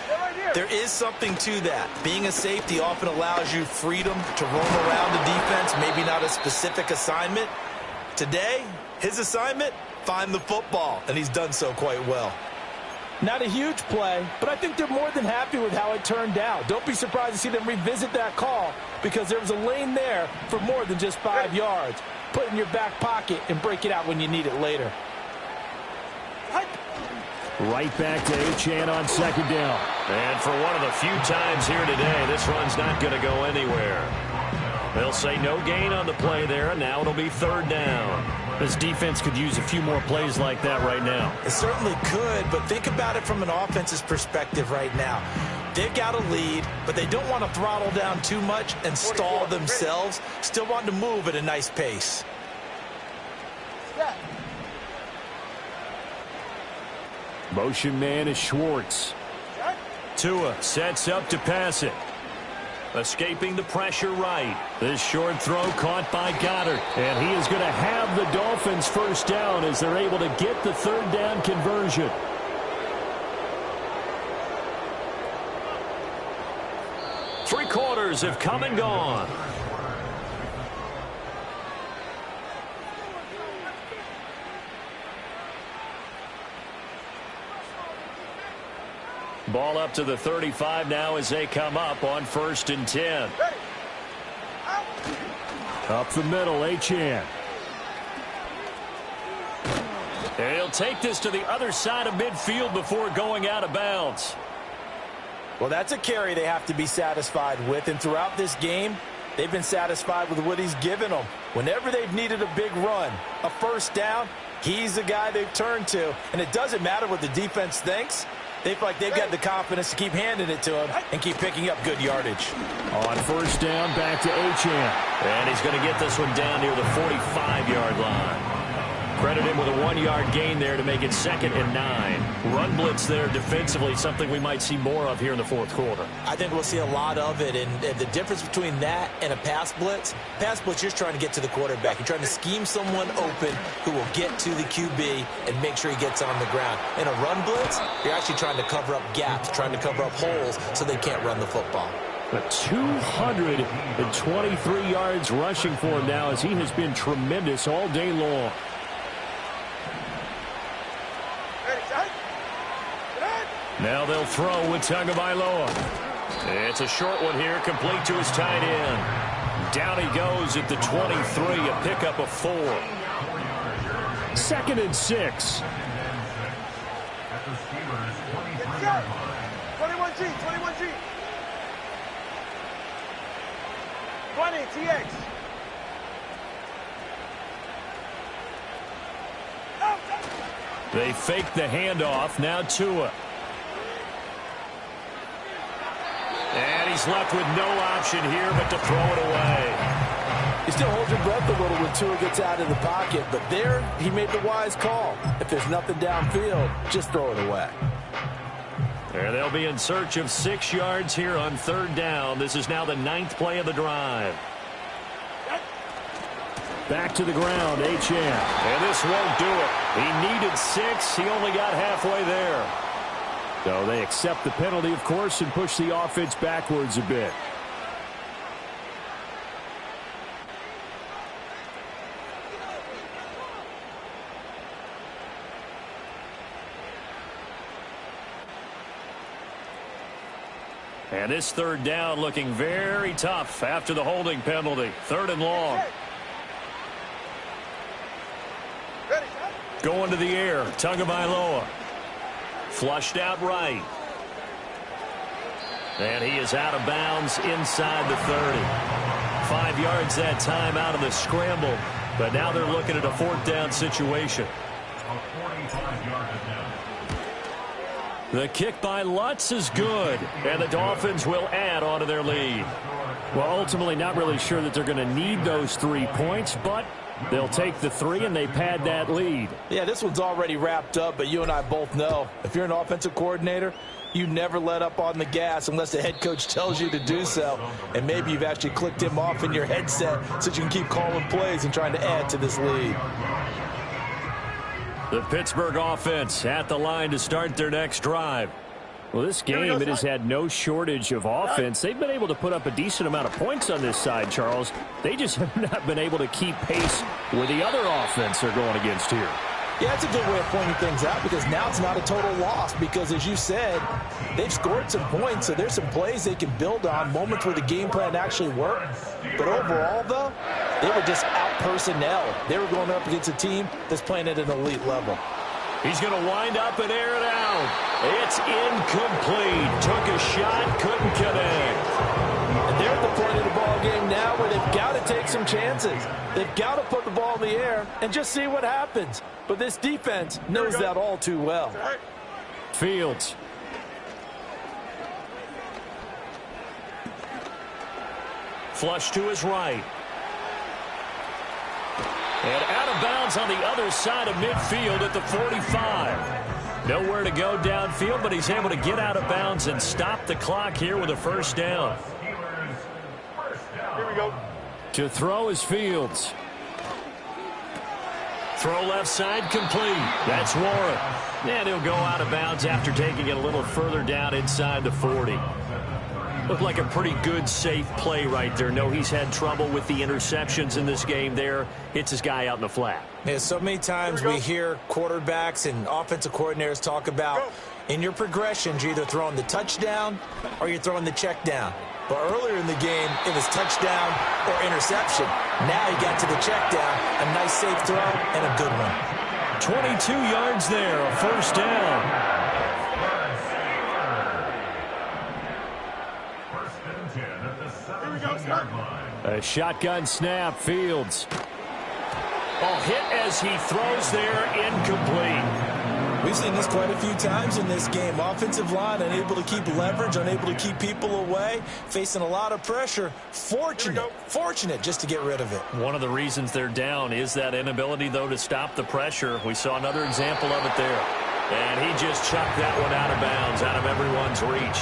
there is something to that. Being a safety often allows you freedom to roam around the defense, maybe not a specific assignment. Today, his assignment, find the football, and he's done so quite well. Not a huge play, but I think they're more than happy with how it turned out. Don't be surprised to see them revisit that call because there was a lane there for more than just 5 yards. Put it in your back pocket and break it out when you need it later. Right back to Achane on 2nd down. And for one of the few times here today, this run's not going to go anywhere. They'll say no gain on the play there, and now it'll be 3rd down. This defense could use a few more plays like that right now. It certainly could, but think about it from an offense's perspective right now. They've got a lead, but they don't want to throttle down too much and stall themselves. Still want to move at a nice pace. Motion man is Schwartz. Tua sets up to pass it. Escaping the pressure right. This short throw caught by Goddard. And he is going to have the Dolphins 1st down as they're able to get the 3rd down conversion. Three quarters have come and gone. Ball up to the 35 now as they come up on 1st and 10. Up the middle, Achane. And he'll take this to the other side of midfield before going out of bounds. Well, that's a carry they have to be satisfied with, and throughout this game, they've been satisfied with what he's given them. Whenever they've needed a big run, a 1st down, he's the guy they've turned to, and it doesn't matter what the defense thinks. They feel like they've got the confidence to keep handing it to him and keep picking up good yardage. On 1st down, back to Achane. And he's going to get this one down near the 45-yard line. Credit him with a 1-yard gain there to make it 2nd and 9. Run blitz there defensively, something we might see more of here in the fourth quarter. I think we'll see a lot of it, and the difference between that and a pass blitz, you're just trying to get to the quarterback. You're trying to scheme someone open who will get to the QB and make sure he gets on the ground. In a run blitz, you're actually trying to cover up gaps, trying to cover up holes so they can't run the football. But 223 yards rushing for him now, as he has been tremendous all day long. Now they'll throw with Tagovailoa. It's a short one here, complete to his tight end. Down he goes at the 23, a pickup of 4. 2nd and 6. 21G, 21G. 20, TX. They fake the handoff. Now Tua. And he's left with no option here but to throw it away. He still holds your breath a little when Tua gets out of the pocket, but there he made the wise call. If there's nothing downfield, just throw it away. And they'll be in search of 6 yards here on 3rd down. This is now the 9th play of the drive. Back to the ground, H.M. And this won't do it. He needed 6. He only got halfway there. So they accept the penalty, of course, and push the offense backwards a bit. And this 3rd down looking very tough after the holding penalty. 3rd and long. Going to the air. Tagovailoa. Flushed out right. And he is out of bounds inside the 30. 5 yards that time out of the scramble. But now they're looking at a 4th down situation. The kick by Lutz is good. And the Dolphins will add on to their lead. Well, ultimately not really sure that they're going to need those 3 points, but they'll take the 3 and they pad that lead. Yeah, this one's already wrapped up, but you and I both know if you're an offensive coordinator, you never let up on the gas unless the head coach tells you to do so. And maybe you've actually clicked him off in your headset so you can keep calling plays and trying to add to this lead. The Pittsburgh offense at the line to start their next drive. Well, this game, it has had no shortage of offense. They've been able to put up a decent amount of points on this side, Charles. They just have not been able to keep pace with the other offense they're going against here. Yeah, that's a good way of pointing things out because now it's not a total loss because, as you said, they've scored some points, so there's some plays they can build on, moments where the game plan actually worked. But overall, though, they were just out-personnel. They were going up against a team that's playing at an elite level. He's going to wind up and air it out. It's incomplete. Took a shot, couldn't connect. And they're at the point of the ball game now where they've got to take some chances. They've got to put the ball in the air and just see what happens. But this defense knows that all too well. Fields. Flush to his right. And out of bounds on the other side of midfield at the 45. Nowhere to go downfield, but he's able to get out of bounds and stop the clock here with a 1st down. Here we go. To throw is Fields. Throw left side complete. That's Warren. And he'll go out of bounds after taking it a little further down inside the 40. Looked like a pretty good, safe play right there. No, he's had trouble with the interceptions in this game there. Hits his guy out in the flat. Yeah, so many times we hear quarterbacks and offensive coordinators talk about in your progressions, you're either throwing the touchdown or you're throwing the check down. But earlier in the game, it was touchdown or interception. Now he got to the check down, a nice safe throw, and a good one. 22 yards there, a 1st down. A shotgun snap, Fields. Oh, hit as he throws there, incomplete. We've seen this quite a few times in this game. Offensive line unable to keep leverage, unable to keep people away, facing a lot of pressure. Fortunate just to get rid of it. One of the reasons they're down is that inability, though, to stop the pressure. We saw another example of it there. And he just chucked that one out of bounds, out of everyone's reach.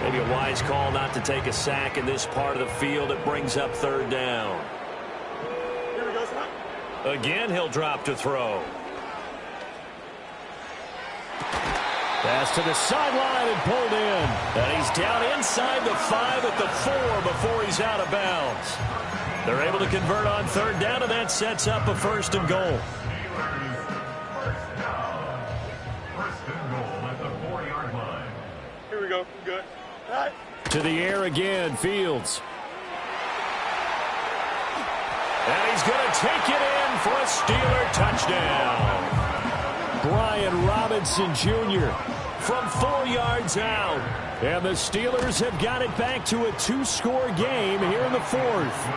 Maybe a wise call not to take a sack in this part of the field. It brings up third down. Here we go, son. Again, he'll drop to throw. Pass to the sideline and pulled in. And he's down inside the 5 at the 4 before he's out of bounds. They're able to convert on third down, and that sets up a 1st and goal. First and goal at the 40-yard line. Here we go. Good. All right. To the air again, Fields. And he's going to take it in for a Steeler touchdown. Brian Robinson Jr. from 4 yards out. And the Steelers have got it back to a 2-score game here in the 4th.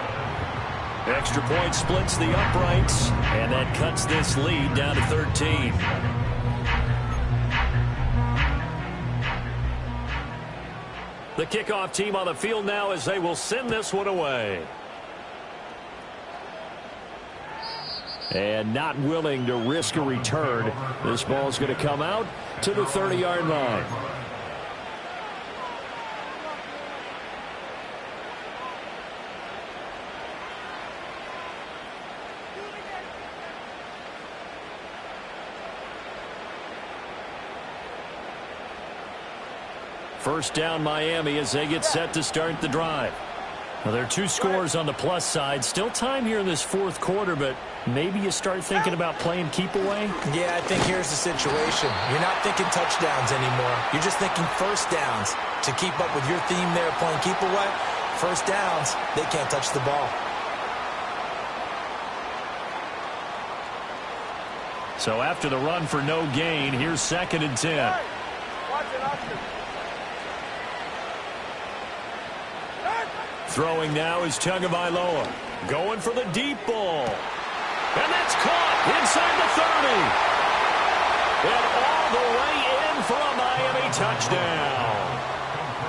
Extra point splits the uprights, and that cuts this lead down to 13. The kickoff team on the field now as they will send this one away. And not willing to risk a return. This ball is going to come out to the 30-yard line. First down Miami as they get set to start the drive. Well, there are 2 scores on the plus side. Still time here in this 4th quarter, but maybe you start thinking about playing keep away? Yeah, I think here's the situation. You're not thinking touchdowns anymore. You're just thinking first downs. To keep up with your theme there, playing keep away, first downs, they can't touch the ball. So after the run for no gain, here's 2nd and 10. Watch it, Oscar. Throwing now is Tagovailoa. Going for the deep ball. And that's caught inside the 30. And all the way in for a Miami touchdown.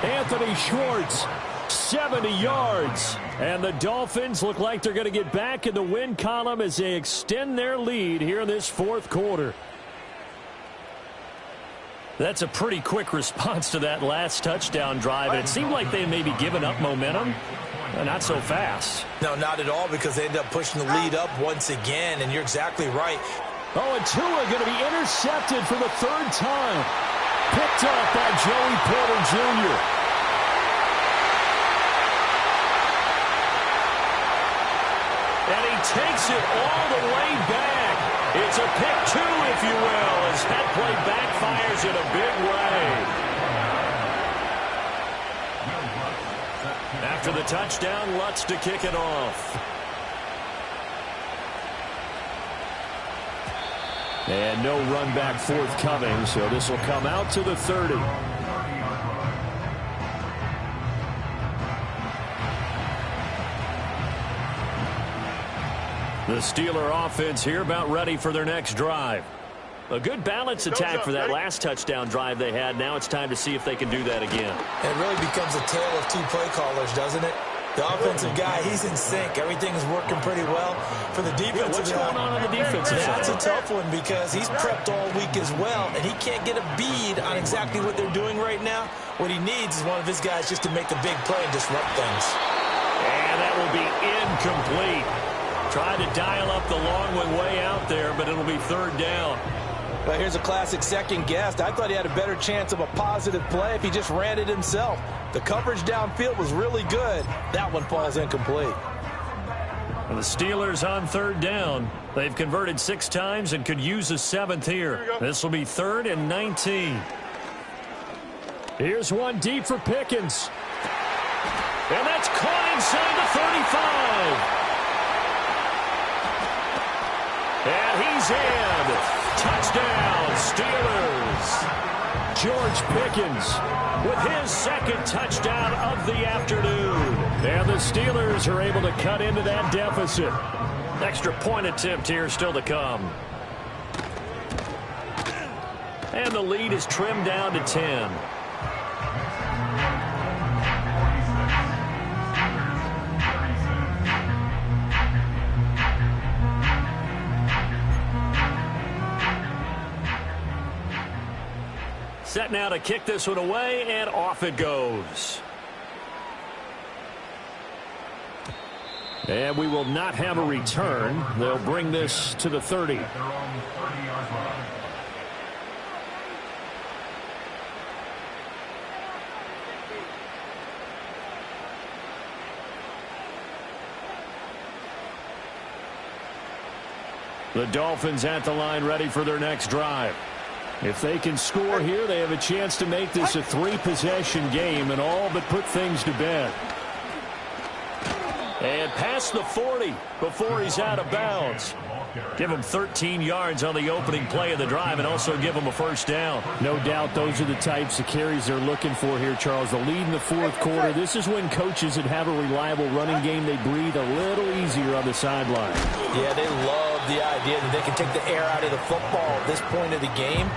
Anthony Schwartz, 70 yards. And the Dolphins look like they're going to get back in the win column as they extend their lead here in this 4th quarter. That's a pretty quick response to that last touchdown drive. And it seemed like they may be giving up momentum. Not so fast. No, not at all, because they end up pushing the lead up once again, and you're exactly right. Oh, and Tua going to be intercepted for the 3rd time. Picked off by Joey Porter Jr. And he takes it all the way back. It's a pick 2, if you will, as that play backfires in a big way. After the touchdown, Lutz to kick it off. And no run back forthcoming, so this will come out to the 30. The Steeler offense here about ready for their next drive. A good balance attack for that last touchdown drive they had. Now it's time to see if they can do that again. It really becomes a tale of 2 play callers, doesn't it? The offensive guy, he's in sync. Everything is working pretty well. For the defensive guy, what's going on the defensive side? That's a tough one because he's prepped all week as well, and he can't get a bead on exactly what they're doing right now. What he needs is one of his guys just to make the big play and disrupt things. And that will be incomplete. Tried to dial up the long one way out there, but it'll be 3rd down. But here's a classic second guess. I thought he had a better chance of a positive play if he just ran it himself. The coverage downfield was really good. That one falls incomplete. And the Steelers on 3rd down. They've converted 6 times and could use a 7th here. This will be 3rd and 19. Here's one deep for Pickens. And that's caught inside the 35. And he's in. Touchdown, Steelers. George Pickens with his 2nd touchdown of the afternoon. And the Steelers are able to cut into that deficit. Extra point attempt here still to come. And the lead is trimmed down to 10. Set now to kick this one away, and off it goes. And we will not have a return. They'll bring this to the 30. The Dolphins at the line, ready for their next drive. If they can score here, they have a chance to make this a 3-possession game and all but put things to bed. And past the 40 before he's out of bounds. Give him 13 yards on the opening play of the drive and also give him a first down. No doubt those are the types of carries they're looking for here, Charles. The lead in the fourth quarter. This is when coaches that have a reliable running game, they breathe a little easier on the sideline. Yeah, they love the idea that they can take the air out of the football at this point of the game.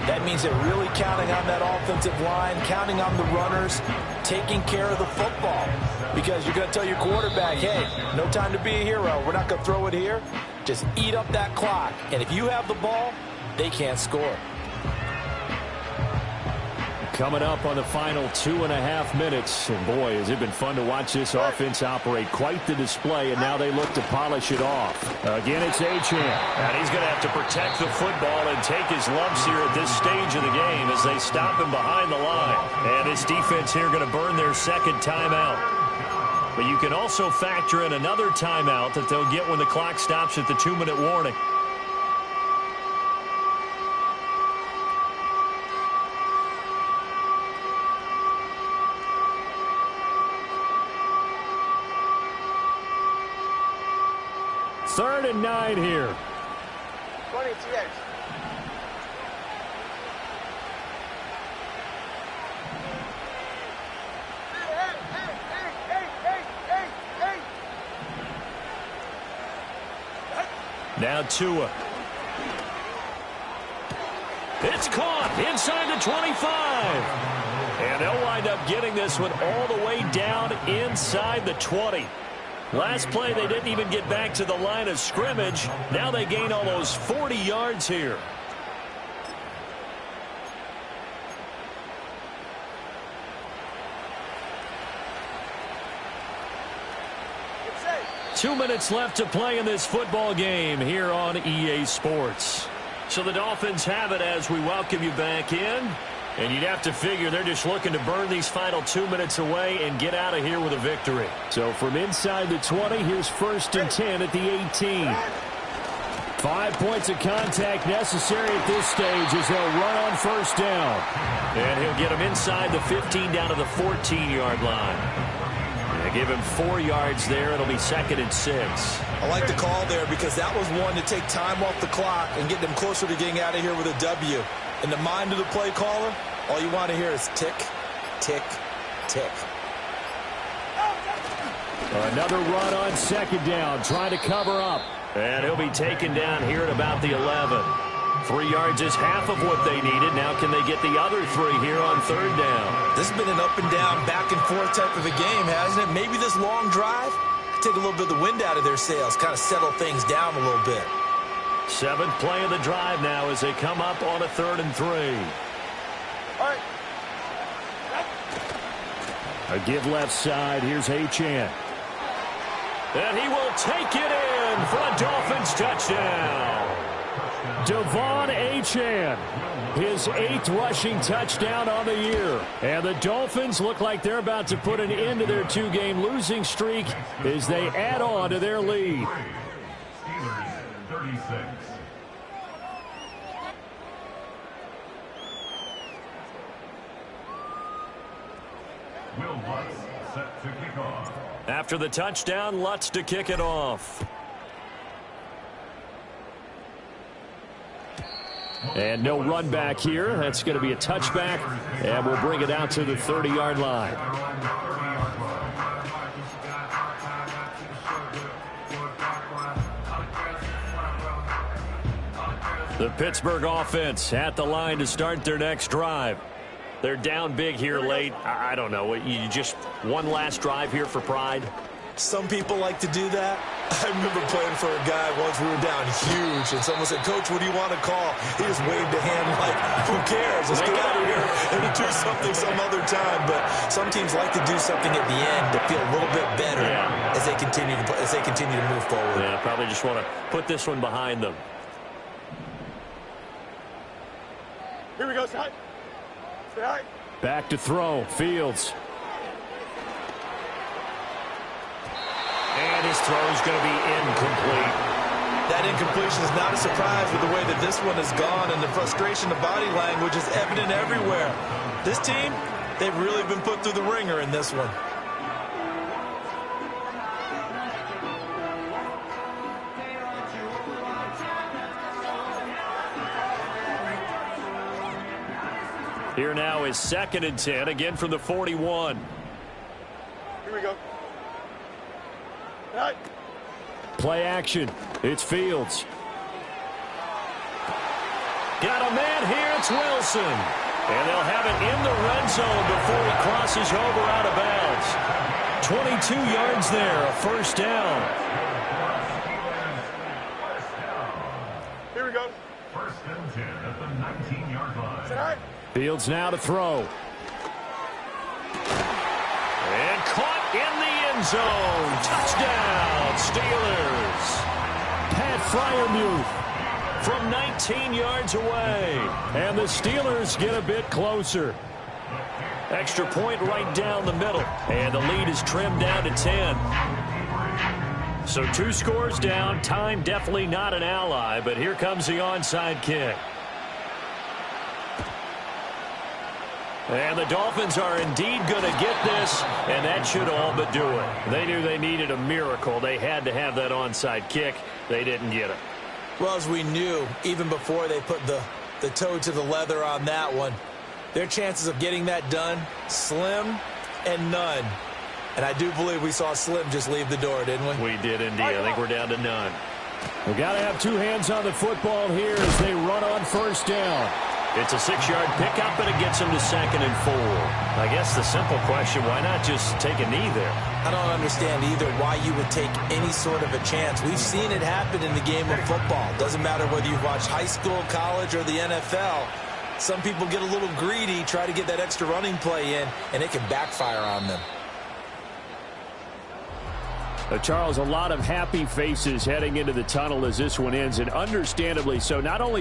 That means they're really counting on that offensive line, counting on the runners, taking care of the football. Because you're going to tell your quarterback, hey, no time to be a hero. We're not going to throw it here. Just eat up that clock. And if you have the ball, they can't score. Coming up on the final 2.5 minutes. And boy, has it been fun to watch this offense operate. Quite the display, and now they look to polish it off. Again, it's Achane. And he's going to have to protect the football and take his lumps here at this stage of the game as they stop him behind the line. And his defense here going to burn their second timeout. But you can also factor in another timeout that they'll get when the clock stops at the 2-minute warning. Third and 9 here. 20 TX. Now Tua. It's caught inside the 25. And they'll wind up getting this one all the way down inside the 20. Last play, they didn't even get back to the line of scrimmage. Now they gain almost 40 yards here. It's 2 minutes left to play in this football game here on EA Sports. So the Dolphins have it as we welcome you back in. And you'd have to figure they're just looking to burn these final 2 minutes away and get out of here with a victory. So from inside the 20, here's 1st and 10 at the 18. 5 points of contact necessary at this stage as they'll run on first down. And he'll get him inside the 15 down to the 14-yard line. They give him 4 yards there. It'll be 2nd and 6. I like the call there because that was one to take time off the clock and get them closer to getting out of here with a W. In the mind of the play caller, all you want to hear is tick, tick, tick. Another run on 2nd down, trying to cover up. And he'll be taken down here at about the 11. 3 yards is half of what they needed. Now can they get the other 3 here on 3rd down? This has been an up and down, back and forth type of a game, hasn't it? Maybe this long drive take a little bit of the wind out of their sails, kind of settle things down a little bit. 7th play of the drive now as they come up on a 3rd and 3. All right. A give left side. Here's Achane. And he will take it in for a Dolphins touchdown. Devon Achane, his 8th rushing touchdown on the year. And the Dolphins look like they're about to put an end to their 2-game losing streak as they add on to their lead. Steelers 36. Will Lutz set to kick off. After the touchdown, Lutz to kick it off. And no run back here. That's going to be a touchback, and we'll bring it out to the 30-yard line. The Pittsburgh offense at the line to start their next drive. They're down big here late. I don't know. You just one last drive here for pride? Some people like to do that. I remember playing for a guy once. We were down huge, and someone said, "Coach, what do you want to call?" He just waved a hand like, "Who cares? Let's get out of here and do something some other time." But some teams like to do something at the end to feel a little bit better as they continue to move forward. Yeah, probably just want to put this one behind them. Here we go, Scott. Stay high. Back to throw. Fields. And his throw is going to be incomplete. That incompletion is not a surprise with the way that this one has gone, and the frustration of body language is evident everywhere. This team, they've really been put through the ringer in this one. Here now is 2nd and 10, again from the 41. Here we go. Right. Play action. It's Fields. Got a man here. It's Wilson. And they'll have it in the red zone before he crosses over out of bounds. 22 yards there, a first down. Here we go. 1st and 10 at the 19-yard line. Stay high. Fields now to throw. And caught in the end zone. Touchdown, Steelers. Pat Fryermuth from 19 yards away. And the Steelers get a bit closer. Extra point right down the middle. And the lead is trimmed down to 10. So 2 scores down. Time definitely not an ally, but here comes the onside kick. And the Dolphins are indeed going to get this, and that should all but do it. They knew they needed a miracle. They had to have that onside kick. They didn't get it. Well, as we knew, even before they put the toe to the leather on that one, their chances of getting that done, slim and none. And I do believe we saw Slim just leave the door, didn't we? We did indeed. I think we're down to none. We've got to have 2 hands on the football here as they run on first down. It's a 6-yard pickup, and it gets him to 2nd and 4. I guess the simple question, why not just take a knee there? I don't understand either why you would take any sort of a chance. We've seen it happen in the game of football. Doesn't matter whether you've watched high school, college, or the NFL. Some people get a little greedy, try to get that extra running play in, and it can backfire on them. Charles, a lot of happy faces heading into the tunnel as this one ends, and understandably so. Not only